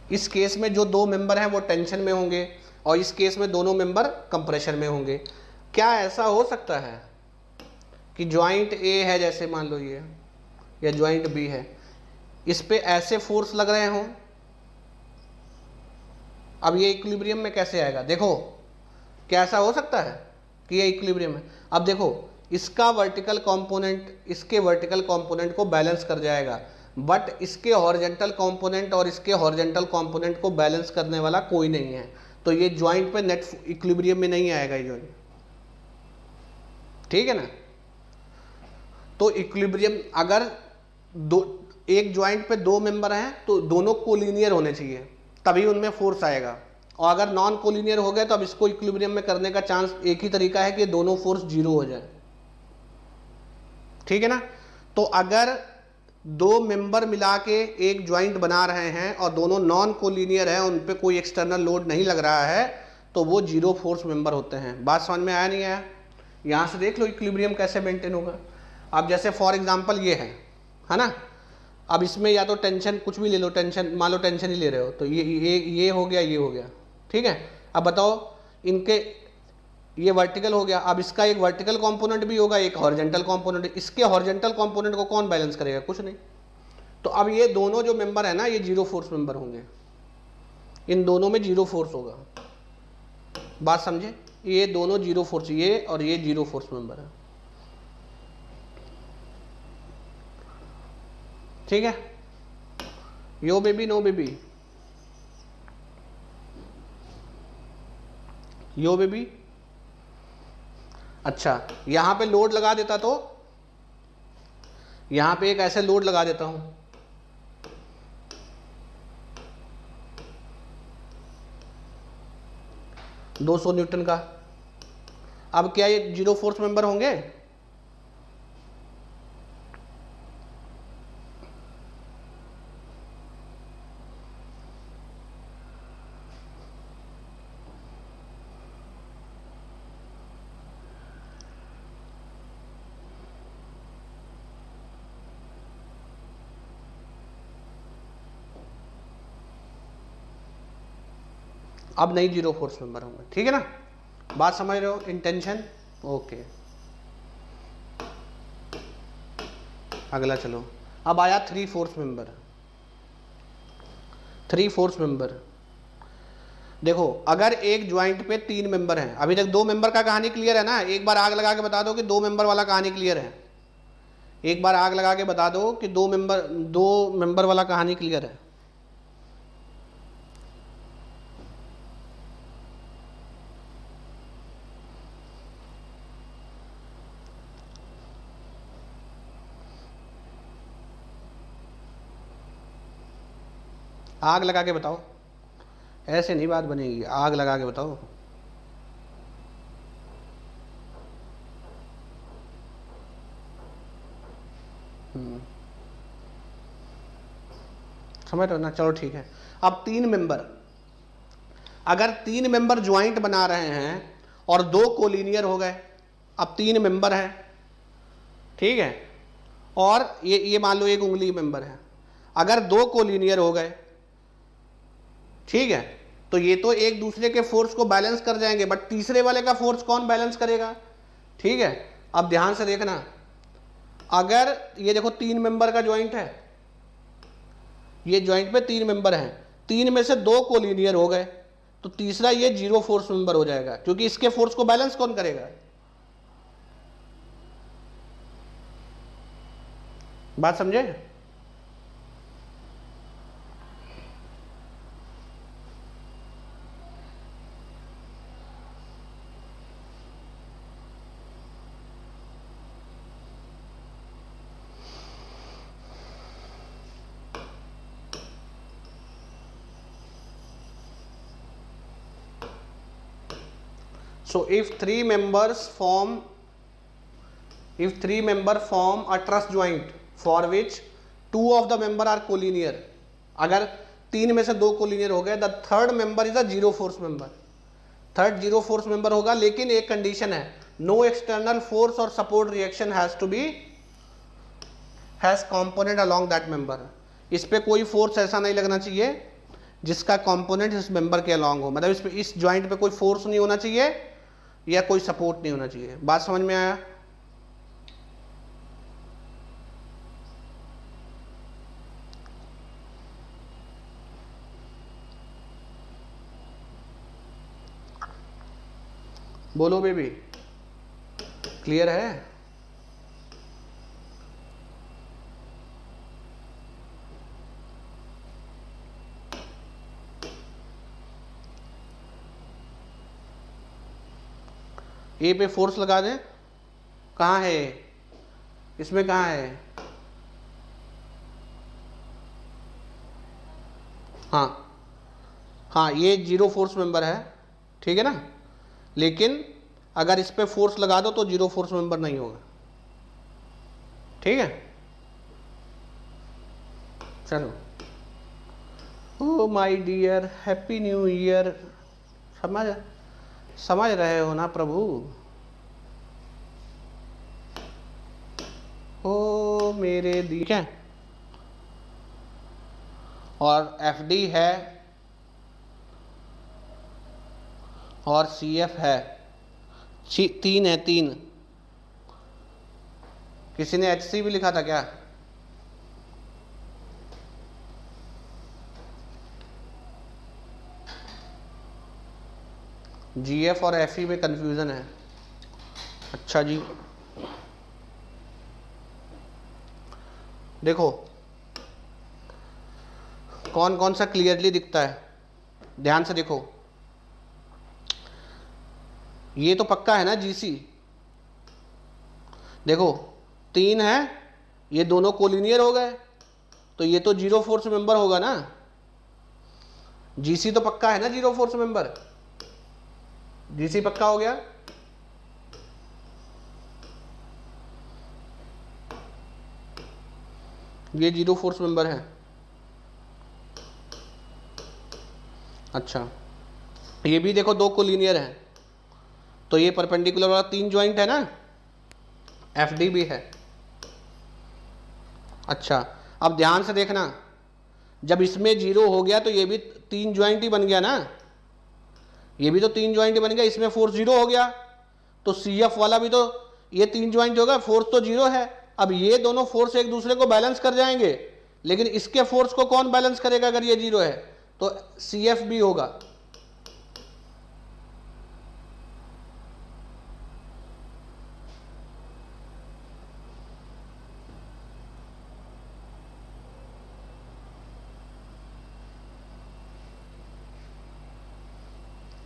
इस केस में जो 2 मेंबर हैं वो टेंशन में होंगे और इस केस में दोनों मेंबर कंप्रेशन में होंगे। क्या ऐसा हो सकता है कि ज्वाइंट ए है, जैसे मान लो ये, या ज्वाइंट बी है, इस पे ऐसे फोर्स लग रहे हों, अब ये इक्विलिब्रियम में कैसे आएगा। देखो, क्या ऐसा हो सकता है कि ये इक्विलिब्रियम है। अब देखो, इसका वर्टिकल कंपोनेंट इसके वर्टिकल कंपोनेंट को बैलेंस कर जाएगा, बट इसके हॉरिजॉन्टल कंपोनेंट और इसके हॉरिजॉन्टल कंपोनेंट को बैलेंस करने वाला कोई नहीं है, तो ये ज्वाइंट पे नेट इक्विलिब्रियम में नहीं आएगा ये ज्वाइंट, ठीक है ना। तो इक्विलिब्रियम, अगर एक ज्वाइंट पे 2 मेंबर हैं तो दोनों कोलिनियर होने चाहिए, तभी उनमें फोर्स आएगा, और अगर नॉन कोलिनियर हो गए तो अब इसको इक्विलिब्रियम में करने का चांस एक ही तरीका है कि दोनों फोर्स जीरो हो जाए, ठीक है ना। तो अगर 2 मेंबर मिला के एक ज्वाइंट बना रहे हैं और दोनों नॉन कोलिनियर हैं, उन पे कोई एक्सटर्नल लोड नहीं लग रहा है, तो वो जीरो फोर्स मेंबर होते हैं। बात समझ में आया नहीं आया। यहाँ से देख लो इक्विलिब्रियम कैसे मेंटेन होगा। अब जैसे फॉर एग्जांपल ये है ना, अब इसमें या तो टेंशन कुछ भी ले लो, टेंशन मान लो टेंशन ही ले रहे हो, तो ये हो गया, ये हो गया, ठीक है। अब बताओ, इनके ये वर्टिकल हो गया, अब इसका एक वर्टिकल कंपोनेंट भी होगा, एक हॉरिजॉन्टल कंपोनेंट, इसके हॉरिजॉन्टल कंपोनेंट को कौन बैलेंस करेगा, कुछ नहीं। तो अब ये दोनों जो मेंबर है ना, ये जीरो फोर्स मेंबर होंगे, इन दोनों में जीरो फोर्स होगा। बात समझे, ये दोनों जीरो फोर्स, ये और ये जीरो फोर्स मेंबर है, ठीक है। Yo baby no baby, yo baby. अच्छा, यहां पे लोड लगा देता तो यहाँ पे एक ऐसे लोड लगा देता हूँ, $200 का। अब क्या ये जीरो फोर्स मेंबर होंगे? अब नहीं जीरो फोर्स मेंबर होंगे, ठीक है ना? बात समझ रहे हो? Intention okay. अगला चलो, अब आया three force member. Three force member देखो, अगर एक ज्वाइंट पे 3 मेंबर हैं, अभी तक 2 मेंबर का कहानी क्लियर है ना? एक बार आग लगा के बता दो कि 2 मेंबर वाला कहानी क्लियर है। एक बार आग लगा के बता दो कि 2 मेंबर वाला कहानी क्लियर है। आग लगा के बताओ, ऐसे नहीं बात बनेगी, आग लगा के बताओ। समझ रहे हो ना? चलो ठीक है। अब 3 मेंबर, अगर 3 मेंबर ज्वाइंट बना रहे हैं और 2 कोलिनियर हो गए, अब 3 मेंबर हैं, ठीक है, और ये मान लो एक उंगली मेंबर है, अगर 2 कोलिनियर हो गए, ठीक है, तो ये तो एक दूसरे के फोर्स को बैलेंस कर जाएंगे, बट तीसरे वाले का फोर्स कौन बैलेंस करेगा? ठीक है, अब ध्यान से देखना, अगर ये देखो 3 मेंबर का ज्वाइंट है, ये ज्वाइंट पे 3 मेंबर हैं, 3 में से 2 कोलिनियर हो गए, तो तीसरा ये जीरो फोर्स मेंबर हो जाएगा, क्योंकि इसके फोर्स को बैलेंस कौन करेगा? बात समझे? So if three member form a truss joint for which 2 of the member are collinear, अगर 3 में से 2 कोलिनियर हो गए, the third member is a zero force member, third zero force member होगा, लेकिन एक कंडीशन है, नो एक्सटर्नल फोर्स और support reaction has component along that member. इस पे कोई फोर्स ऐसा नहीं लगना चाहिए जिसका कंपोनेंट इस मेंबर के अलोंग हो, मतलब इस ज्वाइंट पे कोई फोर्स नहीं होना चाहिए या कोई सपोर्ट नहीं होना चाहिए। बात समझ में आया? बोलो बेबी, क्लियर है? ए पे फोर्स लगा दें, कहाँ है इसमें, कहाँ है? हाँ हाँ, ये जीरो फोर्स मेंबर है, ठीक है ना, लेकिन अगर इस पे फोर्स लगा दो तो जीरो फोर्स मेंबर नहीं होगा, ठीक है? चलो, oh my dear, happy new year. समझ रहे हो ना प्रभु? ओ मेरे दी, क्या? और एफडी है और सीएफ है, 3 है, 3। किसी ने एचसी भी लिखा था क्या? जीएफ और एफई में कंफ्यूजन है। अच्छा जी, देखो कौन कौन सा क्लियरली दिखता है, ध्यान से देखो। ये तो पक्का है ना जीसी, देखो 3 है ये दोनों कोलिनियर हो गए, तो ये तो जीरो फोर्स मेंबर होगा ना। जीसी तो पक्का है ना जीरो फोर्स मेंबर, जीसी पक्का हो गया। ये जीरो फोर्स मेंबर है। अच्छा, ये भी देखो दो कोलिनियर है, तो ये परपेंडिकुलर वाला 3 ज्वाइंट है ना, एफ डी भी है। अच्छा, अब ध्यान से देखना, जब इसमें जीरो हो गया तो ये भी 3 ज्वाइंट ही बन गया ना, ये भी तो 3 ज्वाइंट ही बन गया, इसमें फोर्स जीरो हो गया, तो सी एफ वाला भी तो ये 3 ज्वाइंट होगा, फोर्स तो जीरो है। अब ये दोनों फोर्स एक दूसरे को बैलेंस कर जाएंगे, लेकिन इसके फोर्स को कौन बैलेंस करेगा अगर ये जीरो है, तो सी एफ भी होगा।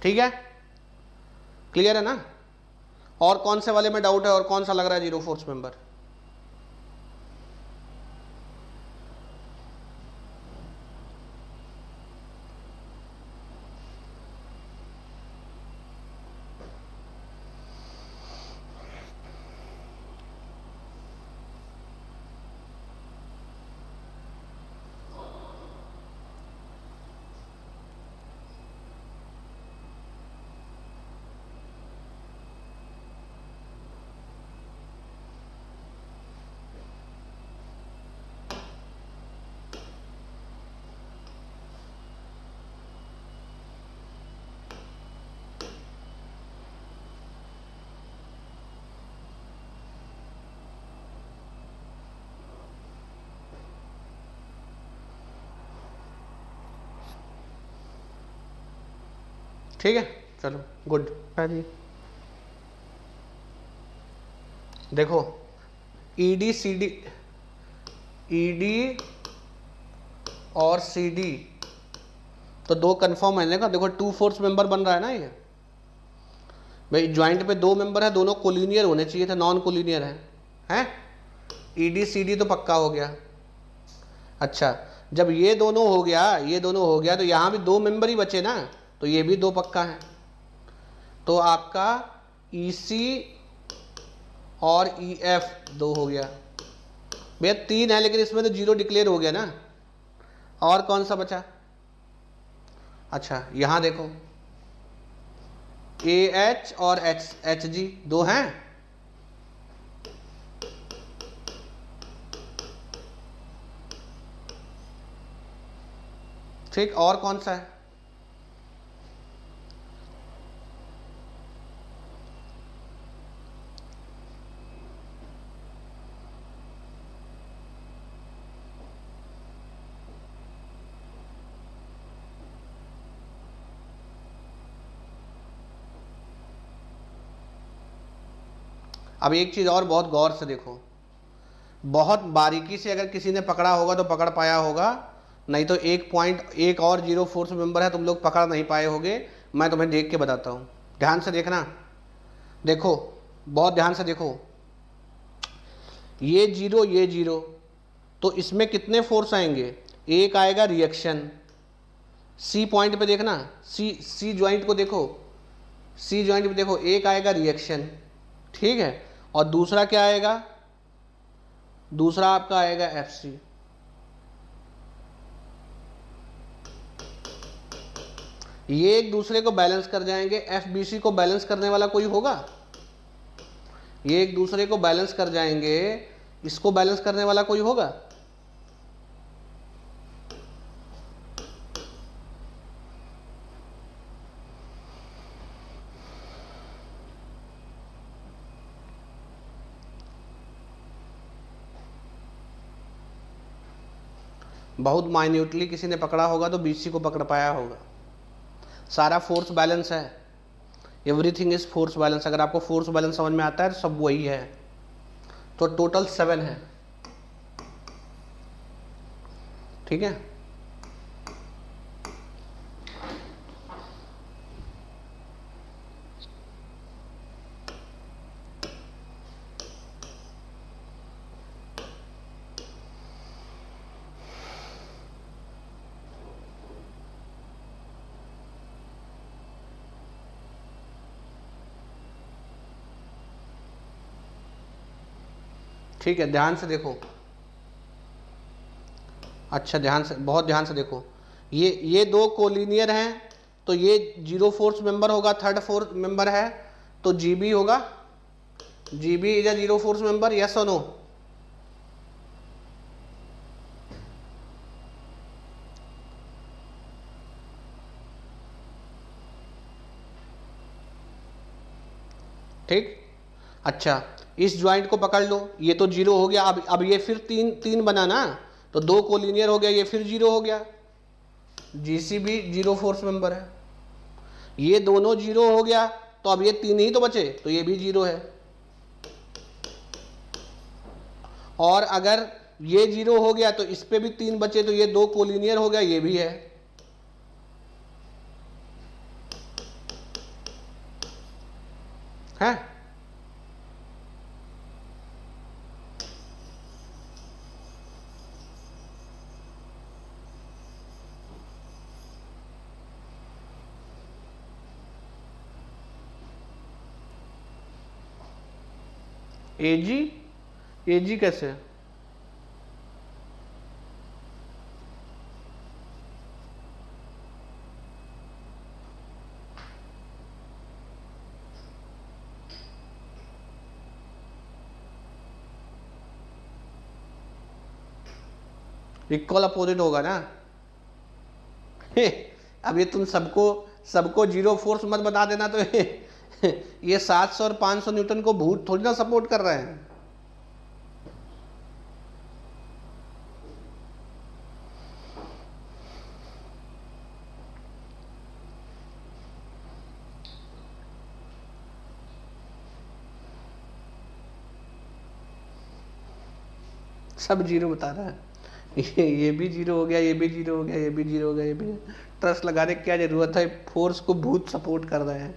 ठीक है, क्लियर है ना। और कौन से वाले में डाउट है, और कौन सा लग रहा है जीरो फोर्स मेंबर। ठीक है, चलो गुड। हाँ जी, देखो ईडी सीडी, ईडी और सीडी तो दो कंफर्म है ना। देखो 2 फोर्स मेंबर बन रहा है ना ये भाई, ज्वाइंट पे 2 मेंबर है, दोनों कोलिनियर होने चाहिए थे, नॉन कोलिनियर है। ईडी सीडी तो पक्का हो गया। अच्छा, जब ये दोनों हो गया, ये दोनों हो गया, तो यहाँ भी 2 मेंबर ही बचे ना, तो ये भी 2 पक्का है। तो आपका ईसी और ईएफ 2 हो गया भैया, 3 है लेकिन इसमें तो 0 डिक्लेयर हो गया ना। और कौन सा बचा। अच्छा, यहां देखो ए एच और एच जी 2 हैं। ठीक, और कौन सा है। अब एक चीज और बहुत गौर से देखो, बहुत बारीकी से अगर किसी ने पकड़ा होगा तो पकड़ पाया होगा, नहीं तो एक और जीरो फोर्स मेंबर है, तुम लोग पकड़ नहीं पाए होगे। मैं तुम्हें देख के बताता हूँ, ध्यान से देखना। देखो, बहुत ध्यान से देखो, ये जीरो, तो इसमें कितने फोर्स आएंगे। एक आएगा रिएक्शन, सी पॉइंट पे देखना, सी ज्वाइंट को देखो, सी ज्वाइंट पे देखो, एक आएगा रिएक्शन, ठीक है। और दूसरा क्या आएगा, दूसरा आपका आएगा एफ सी। ये एक दूसरे को बैलेंस कर जाएंगे। एफ बी सी को बैलेंस करने वाला कोई होगा, ये एक दूसरे को बैलेंस कर जाएंगे, इसको बैलेंस करने वाला कोई होगा। बहुत माइन्यूटली किसी ने पकड़ा होगा तो बीसी को पकड़ पाया होगा। सारा फोर्स बैलेंस है, एवरीथिंग इज फोर्स बैलेंस। अगर आपको फोर्स बैलेंस समझ में आता है तो सब वही है। तो टोटल 7 है, ठीक है। ठीक है, ध्यान से देखो। अच्छा ध्यान से, बहुत ध्यान से देखो। ये दो कोलिनियर हैं, तो ये जीरो फोर्स मेंबर होगा, थर्ड फोर्स मेंबर है, तो जीबी होगा। GB is a zero force member, yes और नो? ठीक। अच्छा, इस ज्वाइंट को पकड़ लो, ये तो जीरो हो गया। अब ये फिर तीन तीन बना ना, तो दो कोलिनियर हो गया, ये फिर जीरो हो गया। जीसीबी जीरो फोर्स मेंबर है। ये दोनों जीरो हो गया, तो अब ये तीन ही तो बचे, तो ये भी जीरो है। और अगर ये जीरो हो गया तो इस पे भी तीन बचे, तो ये दो कोलिनियर हो गया, ये भी है। है? एजी, एजी कैसे? इक्वल अपोजिट होगा ना। अब ये तुम सबको सबको जीरो फोर्स मत बता देना, तो ये 700 और 500 न्यूटन को भूत थोड़ी ना सपोर्ट कर रहे हैं। सब जीरो बता रहा है। ये भी जीरो हो गया, ये भी जीरो हो गया, ये भी जीरो हो गया, ये भी। ट्रस्ट लगाने की क्या जरूरत है, फोर्स को भूत सपोर्ट कर रहे हैं।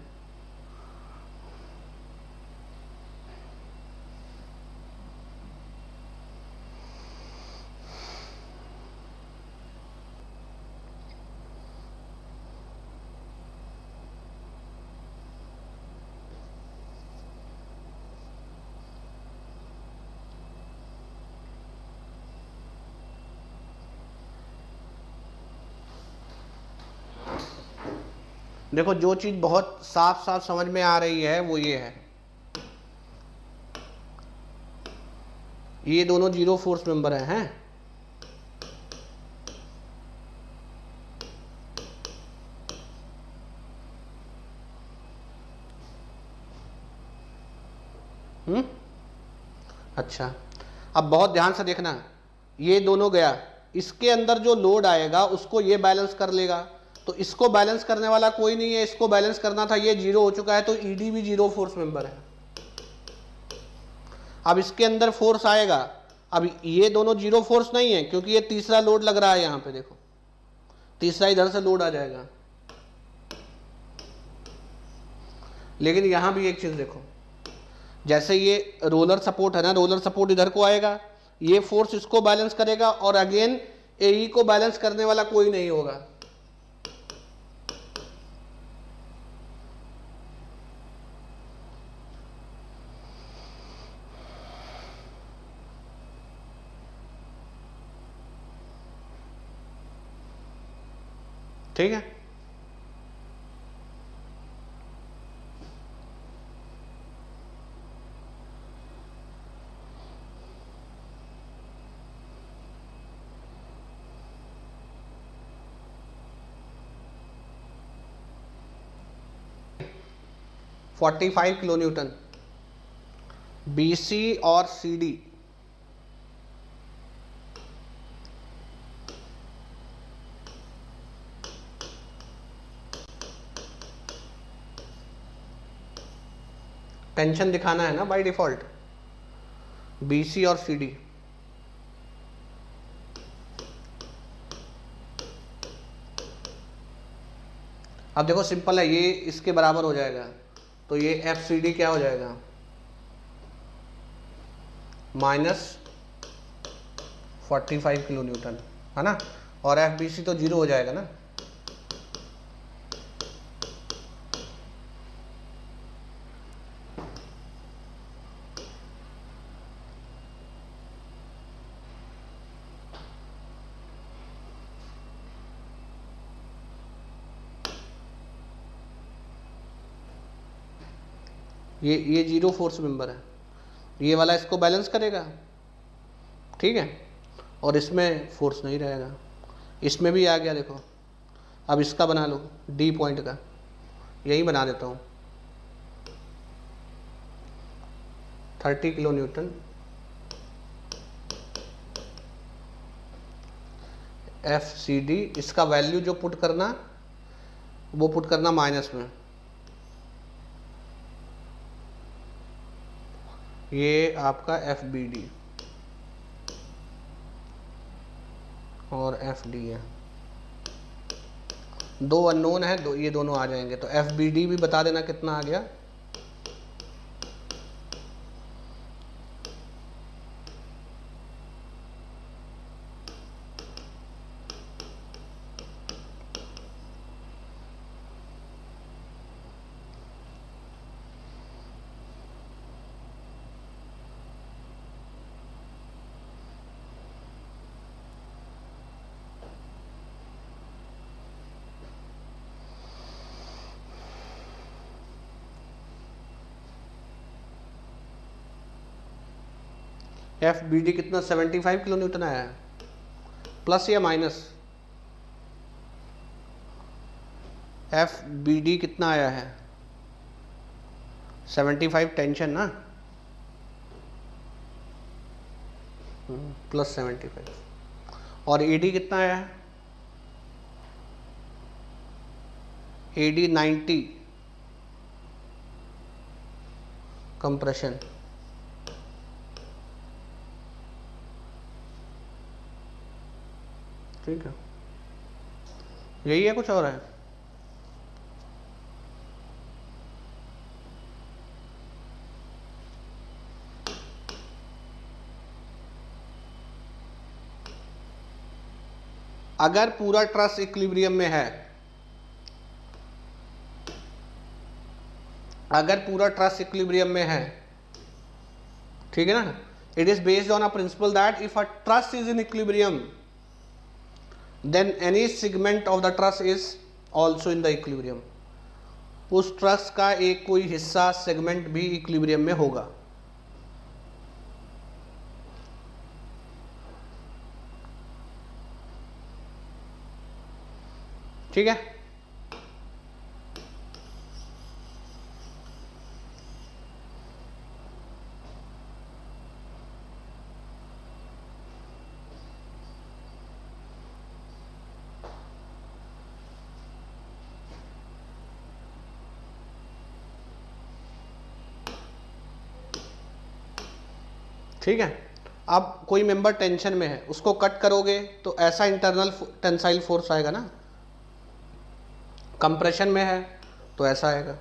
देखो, जो चीज बहुत साफ साफ समझ में आ रही है वो ये है, ये दोनों जीरो फोर्स मेंबर हैं। अच्छा, अब बहुत ध्यान से देखना, ये दोनों गया, इसके अंदर जो लोड आएगा उसको ये बैलेंस कर लेगा, तो इसको बैलेंस करने वाला कोई नहीं है, इसको बैलेंस करना था, ये जीरो हो चुका है, तो ईडी भी जीरो फोर्स मेंबर है। अब इसके अंदर फोर्स आएगा, अब ये दोनों जीरो फोर्स नहीं है, क्योंकि ये तीसरा लोड लग रहा है यहाँ पे, देखो तीसरा इधर से लोड आ जाएगा। लेकिन यहां भी एक चीज देखो, जैसे ये रोलर सपोर्ट है ना, रोलर सपोर्ट इधर को आएगा, ये फोर्स इसको बैलेंस करेगा, और अगेन एई को बैलेंस करने वाला कोई नहीं होगा। ठीक है, फोर्टी 45 किलो न्यूटन बीसी और सीडी। टेंशन दिखाना है ना बाय डिफॉल्ट, बीसी और सीडी। अब देखो सिंपल है, ये इसके बराबर हो जाएगा, तो ये एफ सी डी क्या हो जाएगा, -45 किलो न्यूटन, है ना, और एफ बी सी तो जीरो हो जाएगा ना। ये जीरो फोर्स मेंबर है, ये वाला इसको बैलेंस करेगा, ठीक है, और इसमें फोर्स नहीं रहेगा। इसमें भी आ गया देखो। अब इसका बना लो डी पॉइंट का, यही बना देता हूँ 30 किलो न्यूटन FCD। इसका वैल्यू जो पुट करना वो पुट करना माइनस में, ये आपका FBD और FD है। दो अननोन है, ये दोनों आ जाएंगे, तो FBD भी बता देना कितना आ गया। FBD कितना 75 किलो न्यूटन आया है, प्लस या माइनस? FBD कितना आया है 75 टेंशन ना, प्लस 75। और AD कितना आया है, AD 90 कंप्रेशन, ठीक है, यही है, कुछ और है? अगर पूरा ट्रस इक्विलिब्रियम में है, अगर पूरा ट्रस इक्विलिब्रियम में है, ठीक है ना, it is based on a principal that if a truss is in equilibrium then any segment of the truss is also in the equilibrium। उस ट्रस का एक कोई हिस्सा सेगमेंट भी इक्विलिब्रियम में होगा, ठीक है। ठीक है, अब कोई मेंबर टेंशन में है, उसको कट करोगे तो ऐसा इंटरनल टेंसाइल फोर्स आएगा ना, कंप्रेशन में है तो ऐसा आएगा,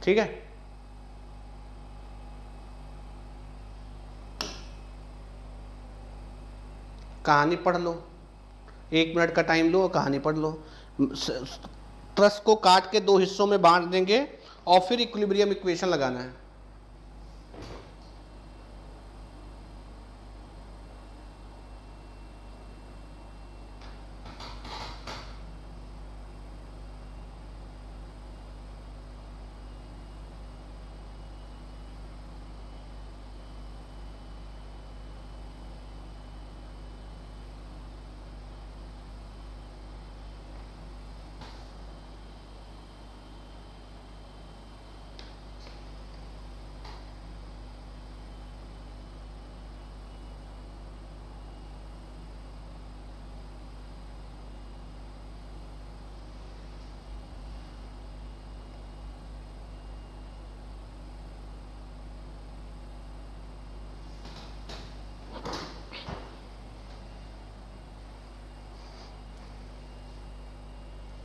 ठीक है। कहानी पढ़ लो, 1 मिनट का टाइम लो और कहानी पढ़ लो। ट्रस को काट के 2 हिस्सों में बांट देंगे और फिर इक्विलिब्रियम इक्वेशन लगाना है।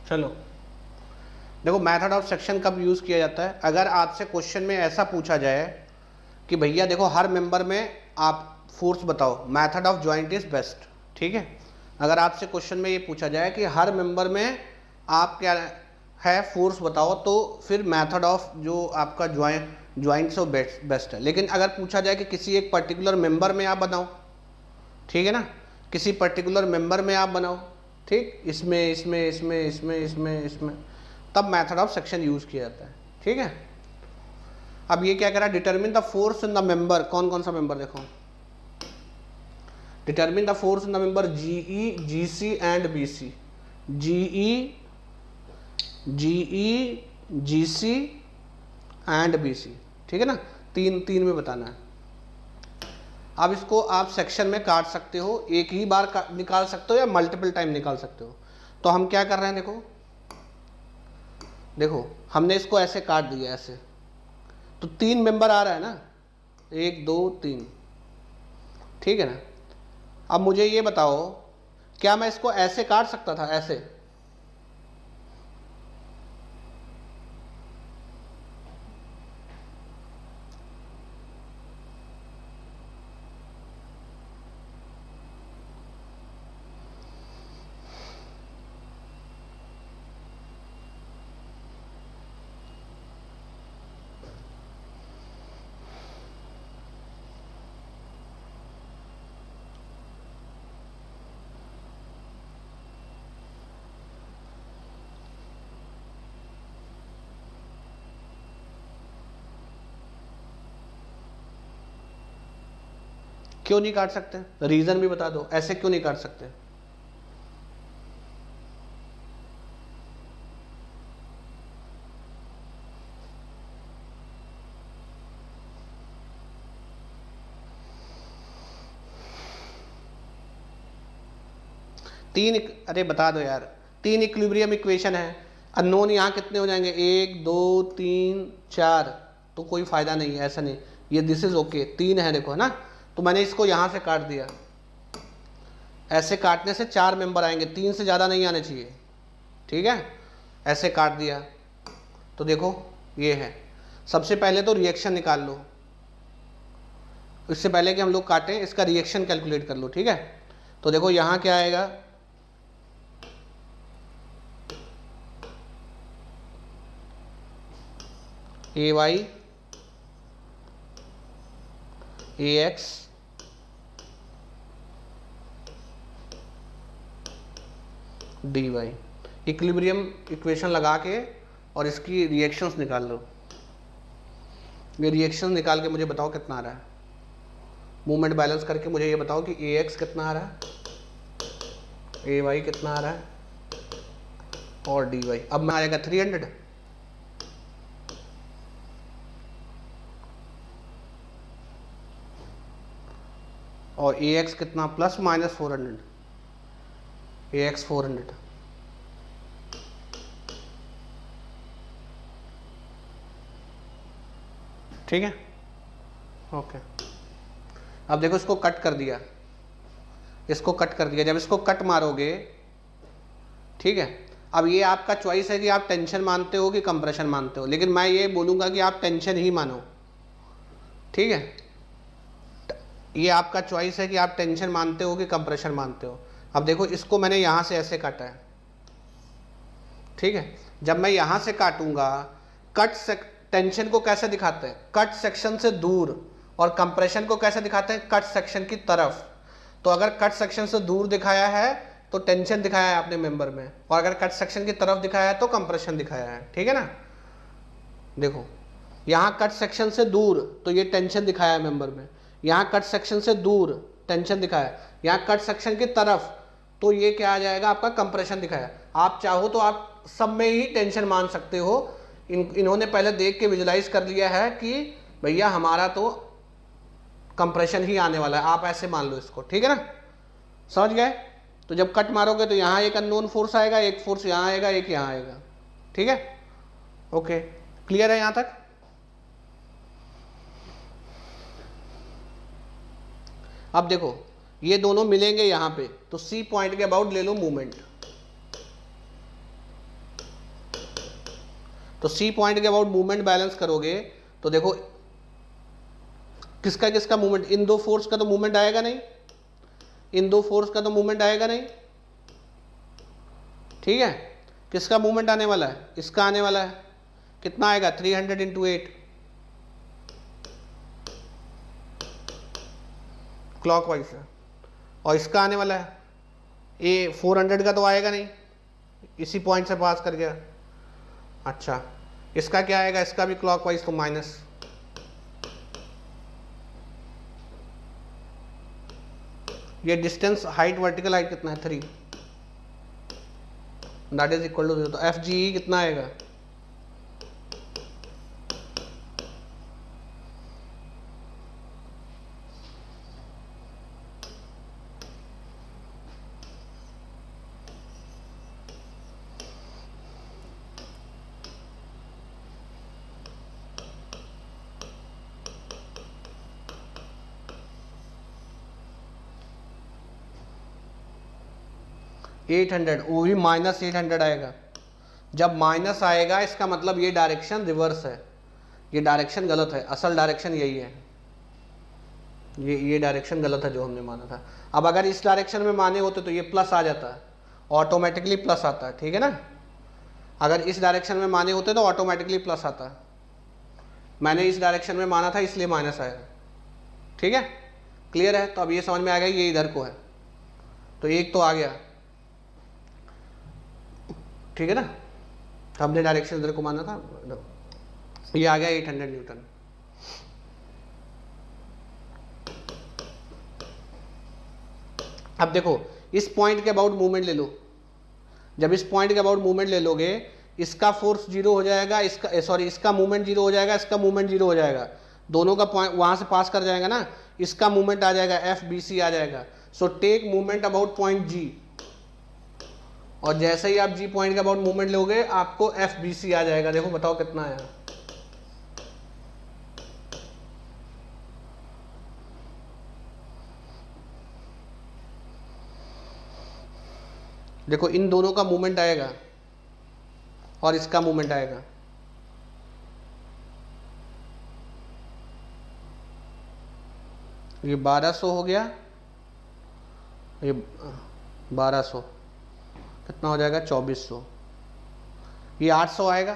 चलो देखो, मेथड ऑफ सेक्शन कब यूज़ किया जाता है? अगर आपसे क्वेश्चन में ऐसा पूछा जाए कि भैया देखो हर मेंबर में आप फोर्स बताओ, method of joint is best, ठीक है। अगर आपसे क्वेश्चन में ये पूछा जाए कि हर मेंबर में आप क्या है फोर्स बताओ, तो फिर मेथड ऑफ जो आपका ज्वाइंट से बेस्ट है। लेकिन अगर पूछा जाए कि किसी एक पर्टिकुलर मेंबर में आप बनाओ, ठीक है ना, किसी पर्टिकुलर मेंबर में आप बनाओ, ठीक, इसमें इसमें इसमें इसमें इसमें इसमें, तब मेथड ऑफ सेक्शन यूज किया जाता है, ठीक है। अब ये क्या कह रहा है, determine the force in the member, कौन कौन सा मेंबर देखो, determine the force in the member GE GC and BC, GE GE GC and BC, ठीक है ना, तीन में बताना है। अब इसको आप सेक्शन में काट सकते हो, एक ही बार निकाल सकते हो या मल्टीपल टाइम निकाल सकते हो। तो हम क्या कर रहे हैं, देखो देखो हमने इसको ऐसे काट दिया ऐसे, तो 3 मेंबर आ रहा है ना, 1 2 3, ठीक है ना। अब मुझे ये बताओ, क्या मैं इसको ऐसे काट सकता था, ऐसे? क्यों नहीं काट सकते? रीजन भी बता दो, ऐसे क्यों नहीं काट सकते? अरे बता दो यार, 3 इक्विलिब्रियम इक्वेशन है, अननोन यहाँ कितने हो जाएंगे, 1 2 3 4, तो कोई फायदा नहीं है, ऐसा नहीं, ये दिस इज ओके, 3 है देखो, है ना। तो मैंने इसको यहाँ से काट दिया, ऐसे काटने से 4 मेंबर आएंगे, 3 से ज़्यादा नहीं आने चाहिए, ठीक है। ऐसे काट दिया तो देखो ये है। सबसे पहले तो रिएक्शन निकाल लो, इससे पहले कि हम लोग काटें इसका रिएक्शन कैलकुलेट कर लो, ठीक है। तो देखो यहाँ क्या आएगा, A Y A X D Y, equilibrium equation लगा के और इसकी रिएक्शंस निकाल लो। ये रिएक्शन निकाल के मुझे बताओ कितना आ रहा है, मूवमेंट बैलेंस करके मुझे ये बताओ कि ए एक्स कितना आ रहा है, ए वाई कितना आ रहा है और डी वाई। अब मैं आएगा 300, और ए एक्स कितना, प्लस माइनस 400, ए एक्स 400, ठीक है, ओके। अब देखो इसको कट कर दिया, इसको कट कर दिया, जब इसको कट मारोगे, ठीक है। अब ये आपका चॉइस है कि आप टेंशन मानते हो कि कंप्रेशन मानते हो, लेकिन मैं ये बोलूँगा कि आप टेंशन ही मानो, ठीक है। ये आपका चॉइस है कि आप टेंशन मानते हो कि कंप्रेशन मानते हो। अब देखो इसको मैंने यहाँ से ऐसे काटा है, ठीक है। जब मैं यहाँ से काटूंगा, टेंशन को कैसे दिखाते हैं, कट सेक्शन से दूर, और कंप्रेशन को कैसे दिखाते हैं, कट सेक्शन की तरफ। तो अगर कट सेक्शन से दूर दिखाया है तो टेंशन दिखाया है आपने मेंबर में, और अगर कट सेक्शन की तरफ दिखाया है तो कंप्रेशन दिखाया है, ठीक है ना। देखो यहाँ कट सेक्शन से दूर तो ये टेंशन दिखाया है मेंबर में, यहाँ कट सेक्शन से दूर टेंशन दिखाया, यहाँ कट सेक्शन की तरफ तो ये क्या आ जाएगा, आपका कंप्रेशन दिखाया। आप चाहो तो आप सब में ही टेंशन मान सकते हो, इन्होंने पहले देख के विजुलाइज कर लिया है कि भैया हमारा तो कंप्रेशन ही आने वाला है, आप ऐसे मान लो इसको, ठीक है ना, समझ गए। तो जब कट मारोगे तो यहाँ एक अननोन फोर्स आएगा, एक फोर्स यहाँ आएगा, एक यहाँ आएगा, ठीक है, ओके, क्लियर है यहाँ तक। अब देखो ये दोनों मिलेंगे यहाँ पे, तो सी पॉइंट के अबाउट ले लो मूवमेंट, तो सी पॉइंट के अबाउट मूवमेंट बैलेंस करोगे तो देखो किसका किसका मूवमेंट, इन दो फोर्स का तो मूवमेंट आएगा नहीं, इन दो फोर्स का तो मूवमेंट आएगा नहीं, ठीक है। किसका मूवमेंट आने वाला है, इसका आने वाला है, कितना आएगा 300 × 8, क्लॉकवाइज है। और इसका आने वाला है ए 400 का तो आएगा नहीं, इसी पॉइंट से पास कर गया। अच्छा इसका क्या आएगा, इसका भी क्लॉकवाइज तो माइनस। ये डिस्टेंस हाइट वर्टिकल हाइट कितना है 3, दैट इज इक्वल टू 0। तो एफ जी कितना आएगा, -800, वो भी -800 आएगा। जब माइनस आएगा इसका मतलब ये डायरेक्शन रिवर्स है, ये डायरेक्शन गलत है, असल डायरेक्शन यही है, ये डायरेक्शन गलत है जो हमने माना था। अब अगर इस डायरेक्शन में माने होते तो ये प्लस आ जाता है, ऑटोमेटिकली प्लस आता है, ठीक है ना। अगर इस डायरेक्शन में माने होते तो ऑटोमेटिकली प्लस आता है, मैंने इस डायरेक्शन में माना था इसलिए माइनस आएगा, ठीक है। क्लियर है, तो अब ये समझ में आ गया ये इधर को है, तो एक तो आ गया, ठीक है ना। हमने डायरेक्शन इधर को माना था, ये आ गया 800 न्यूटन। अब देखो इस पॉइंट के अबाउट मूवमेंट ले लो, जब इस पॉइंट के अबाउट मूवमेंट ले लोगे इसका फोर्स जीरो हो जाएगा, इसका सॉरी इसका मूवमेंट जीरो हो जाएगा, इसका मूवमेंट जीरो हो जाएगा, दोनों का पॉइंट वहां से पास कर जाएगा ना, इसका मूवमेंट आ जाएगा एफ बी सी आ जाएगा। So take movement about point G, और जैसे ही आप जी पॉइंट के अबाउट मूवमेंट लोगे आपको एफ बी सी आ जाएगा। देखो बताओ कितना आया, देखो इन दोनों का मूवमेंट आएगा और इसका मूवमेंट आएगा, ये 1200 हो गया, ये 1200 कितना हो जाएगा 2400, ये 800 आएगा,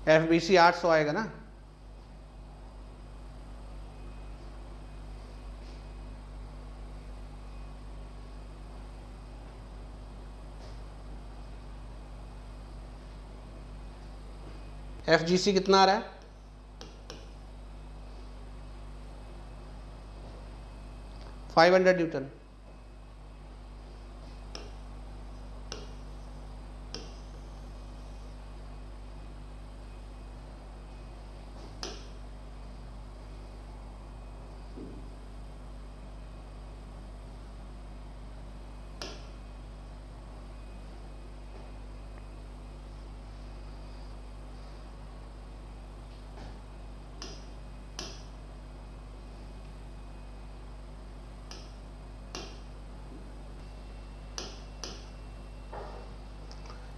एफ बी सी 800 आएगा ना। एफ जी सी कितना आ रहा है 500 न्यूटन।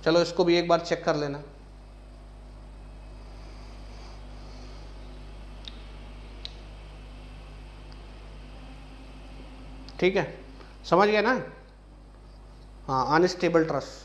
चलो इसको भी एक बार चेक कर लेना, ठीक है, समझ गया ना। हाँ अनस्टेबल ट्रस,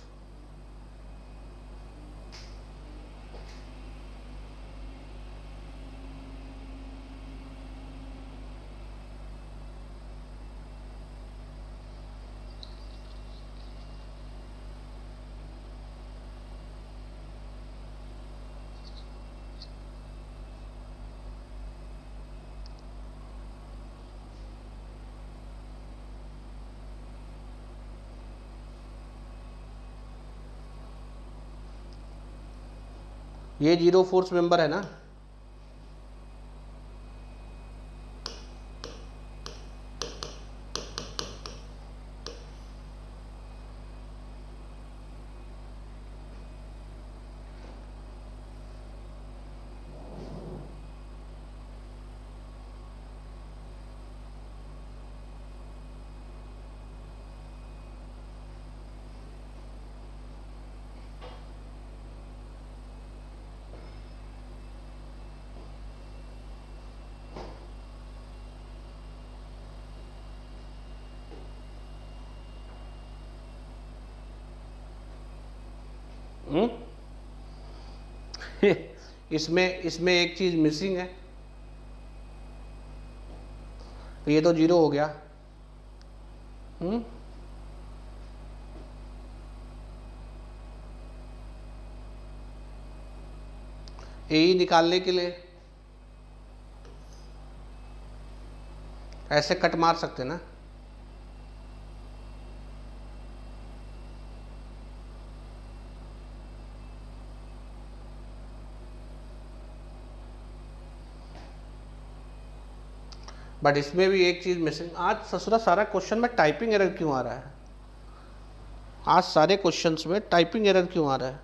ये जीरो फोर्स मेंबर है ना। इसमें इसमें एक चीज मिसिंग है, तो ये तो 0 हो गया। ए निकालने के लिए ऐसे कट मार सकते ना, बट इसमें भी एक चीज मिसिंग। आज ससुरा सारा क्वेश्चन में टाइपिंग एरर क्यों आ रहा है? आज सारे क्वेश्चंस में टाइपिंग एरर क्यों आ रहा है?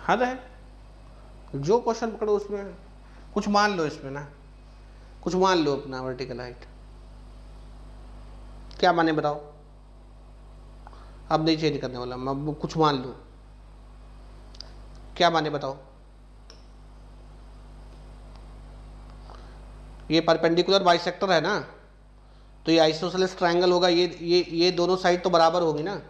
हद है, जो क्वेश्चन पकड़ो उसमें कुछ मान लो, इसमें ना कुछ मान लो अपना वर्टिकल हाइट क्या माने बताओ। अब नहीं चेंज करने वाला मैं, अब कुछ मान लो क्या माने बताओ। ये परपेंडिकुलर बाइसेक्टर है ना, तो ये आइसोसेलेस ट्रायंगल होगा, ये दोनों साइड तो बराबर होगी ना।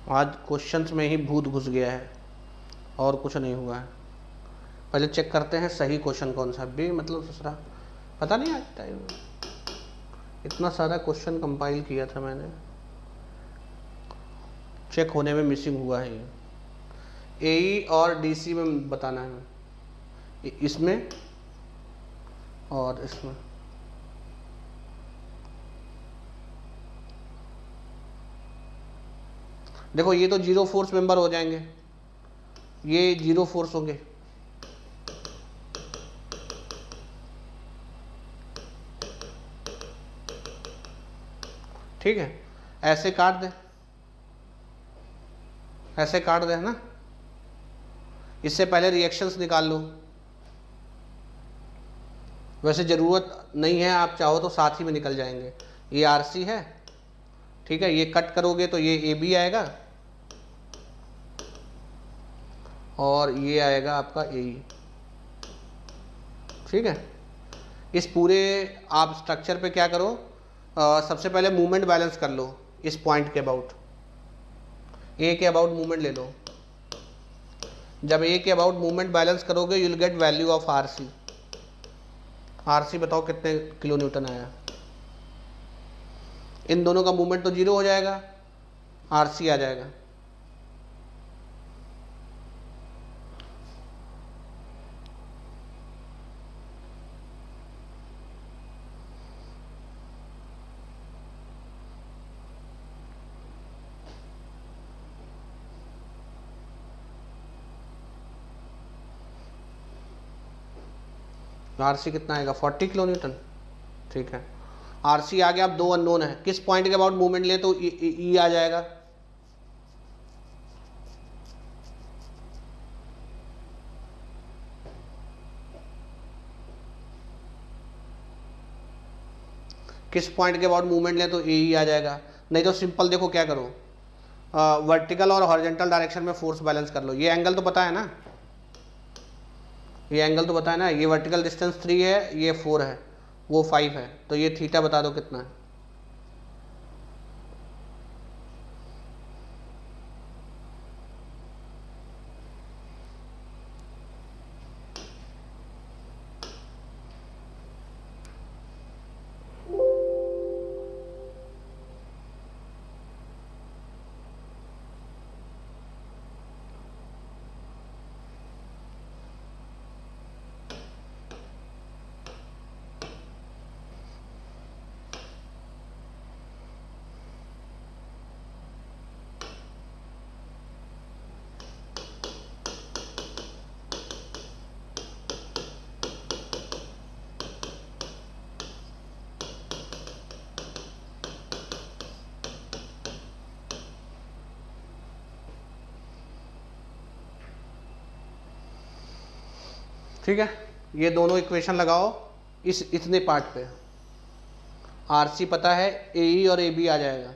आज क्वेश्चंस में ही भूत घुस गया है और कुछ नहीं हुआ है। पहले चेक करते हैं सही क्वेश्चन कौन सा भी, मतलब दूसरा पता नहीं। आज टाइम इतना सारा क्वेश्चन कंपाइल किया था मैंने, चेक होने में मिसिंग हुआ है। ये एई और डीसी में बताना है, इसमें और इसमें। देखो ये तो 0 फोर्स मेंबर हो जाएंगे, ये 0 फोर्स होंगे। ठीक है, ऐसे काट दे, ऐसे काट दे, है ना। इससे पहले रिएक्शंस निकाल लो। वैसे ज़रूरत नहीं है, आप चाहो तो साथ ही में निकल जाएंगे। ये आरसी है, ठीक है, ये कट करोगे तो ये ए बी आएगा और ये आएगा आपका ए ई। ठीक है, इस पूरे आप स्ट्रक्चर पे क्या करो, सबसे पहले मूवमेंट बैलेंस कर लो इस पॉइंट के अबाउट, ए के अबाउट मूवमेंट ले लो। जब ए के अबाउट मूवमेंट बैलेंस करोगे you will get value of RC. RC बताओ कितने किलो न्यूटन आया। इन दोनों का मूवमेंट तो 0 हो जाएगा, आरसी आ जाएगा। आरसी कितना आएगा, 40 किलो न्यूटन। ठीक है, आरसी आ गया। अब दो अननोन है, किस पॉइंट के अबाउट मूवमेंट ले तो ई आ जाएगा। किस पॉइंट के अबाउट मूवमेंट ले तो ई आ जाएगा। नहीं तो सिंपल देखो क्या करो, वर्टिकल और हॉरिजॉन्टल डायरेक्शन में फोर्स बैलेंस कर लो। ये एंगल तो पता है ना, ये एंगल तो पता है ना, ये वर्टिकल डिस्टेंस 3 है, ये 4 है, वो 5 है, तो ये थीटा बता दो कितना है। ठीक है, ये दोनों इक्वेशन लगाओ इस इतने पार्ट पे, आरसी पता है, एई और एबी आ जाएगा।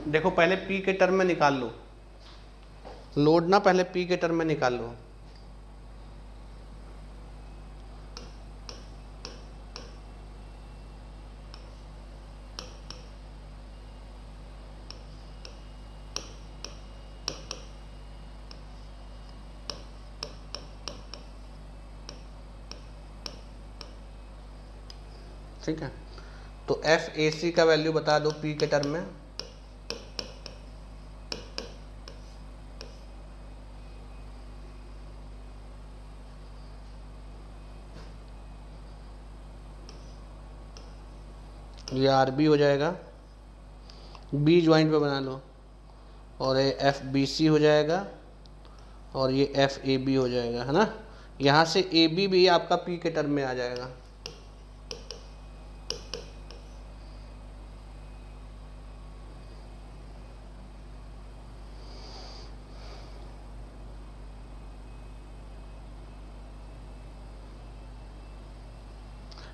देखो पहले पी के टर्म में निकाल लो, लोड ना पहले पी के टर्म में निकाल लो। ठीक है, तो एफ ए सी का वैल्यू बता दो पी के टर्म में। ये आर बी हो जाएगा, बी ज्वाइंट पे बना लो, और ये एफ बी सी हो जाएगा, और ये एफ ए बी हो जाएगा, है ना। यहाँ से ए बी भी आपका पी के टर्म में आ जाएगा।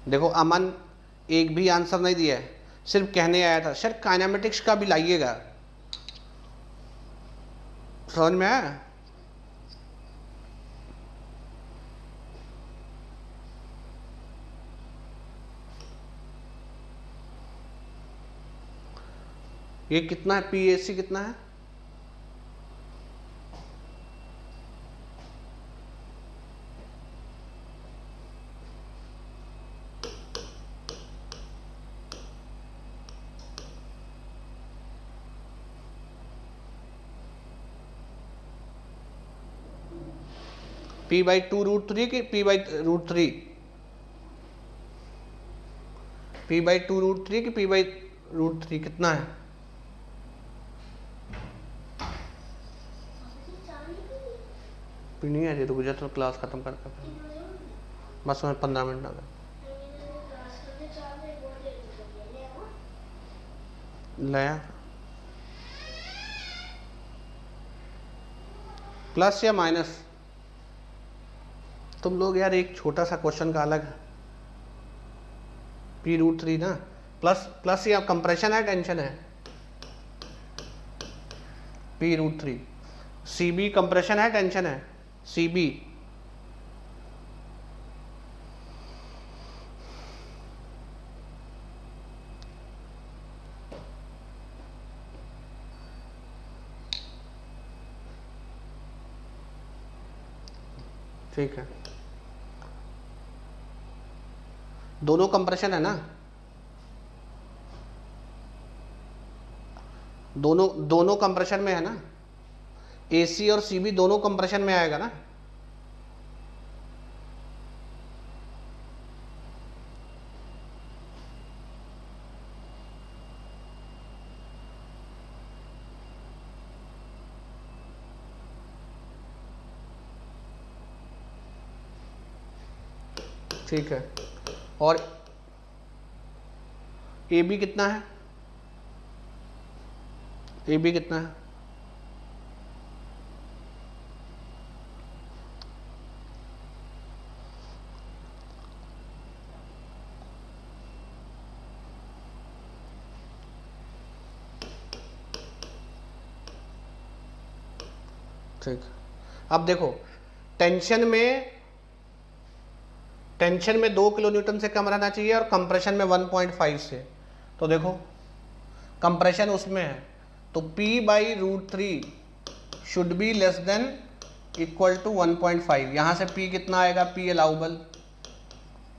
देखो अमन एक भी आंसर नहीं दिया है, सिर्फ कहने आया था। सर काइनेमेटिक्स का भी लाइएगा, समझ में आया। ये कितना है, पी ए सी कितना है? पी बाई 2√3 कि पी बाई √3? पी बाई 2√3 कि पी बाई √3 कितना है? पी नहीं है, रुक जा तो क्लास खत्म करता था, बस मैं 15 मिनट आ गए। लाया प्लस या माइनस? तुम लोग यार एक छोटा सा क्वेश्चन का अलग है। p√3 ना, प्लस प्लस या कंप्रेशन है टेंशन है? p√3। cb कंप्रेशन है टेंशन है? cb ठीक है, दोनों कंप्रेशन है ना, दोनों कंप्रेशन में है ना, AC और CB दोनों कंप्रेशन में आएगा ना। ठीक है, और AB कितना है? AB कितना है? ठीक, अब देखो टेंशन में 2 किलो न्यूटन से कम रहना चाहिए और कंप्रेशन में 1.5 से। तो देखो कंप्रेशन उसमें है तो p/√3 should be less than equal to 1.5। यहाँ से p कितना आएगा, p अलाउबल,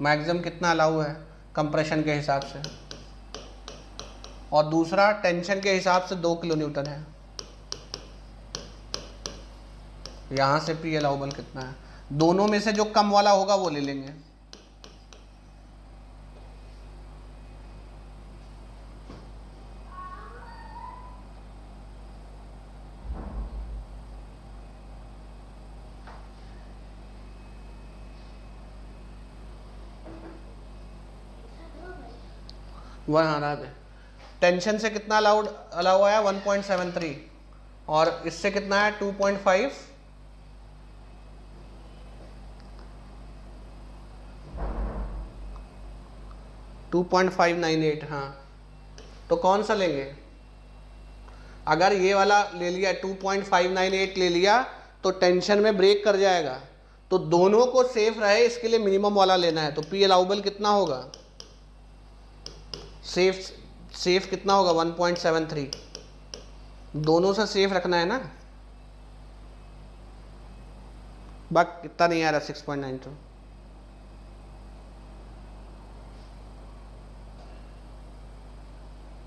मैक्सिमम कितना अलाउ है कंप्रेशन के हिसाब से, और दूसरा टेंशन के हिसाब से 2 किलो न्यूटन है। यहाँ से p अलाउबल कितना है, दोनों में से जो कम वाला होगा वो ले लेंगे। वह हरा दे। टेंशन से कितना अलाउ आया 1.73, और इससे कितना है 2.5, $2.598। हाँ, तो कौन सा लेंगे? अगर ये वाला ले लिया 2.598 ले लिया तो टेंशन में ब्रेक कर जाएगा, तो दोनों को सेफ रहे इसके लिए मिनिमम वाला लेना है। तो पी अलाउबल कितना होगा, सेफ कितना होगा 1.73, दोनों से सेफ रखना है ना। बक कितना नहीं आ रहा 6.92,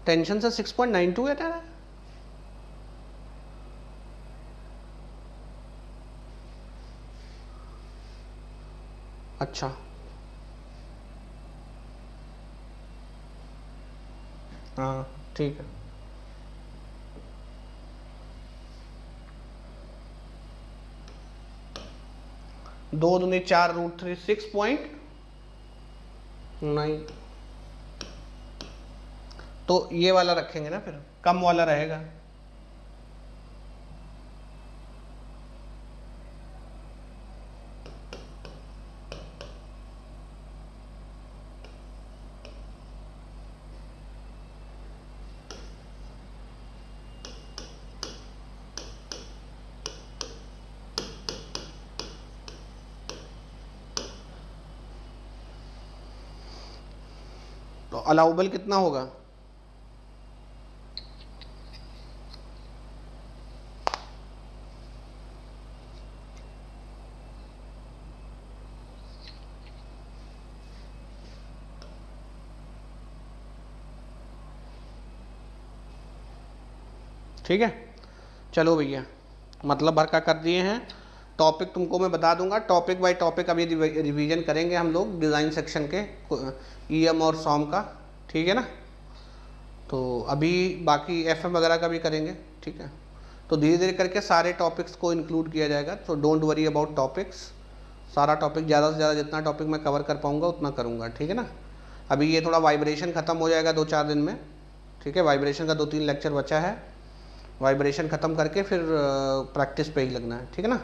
टेंशन से 6.92 है तेरा। अच्छा, हाँ ठीक है। दो दूनी 4√3 6.9, तो ये वाला रखेंगे ना, फिर कम वाला रहेगा। तो अलाउबल कितना होगा, ठीक है। चलो भैया, मतलब भर का कर दिए हैं। टॉपिक तुमको मैं बता दूंगा, टॉपिक बाय टॉपिक अभी रिवीजन करेंगे हम लोग डिज़ाइन सेक्शन के ईएम और सॉम का, ठीक है ना। तो अभी बाकी एफएम वगैरह का भी करेंगे, ठीक है। तो धीरे धीरे करके सारे टॉपिक्स को इंक्लूड किया जाएगा, तो डोंट वरी अबाउट टॉपिक्स। सारा टॉपिक ज़्यादा से ज़्यादा जितना टॉपिक मैं कवर कर पाऊँगा उतना करूँगा, ठीक है ना। अभी ये थोड़ा वाइब्रेशन ख़त्म हो जाएगा 2-4 दिन में, ठीक है। वाइब्रेशन का 2-3 लेक्चर बचा है, वाइब्रेशन ख़त्म करके फिर प्रैक्टिस पे ही लगना है, ठीक है ना।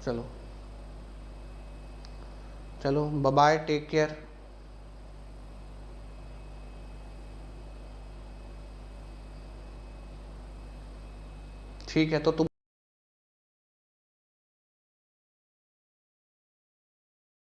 चलो चलो, बाय बाय, टेक केयर। ठीक है, तो तुम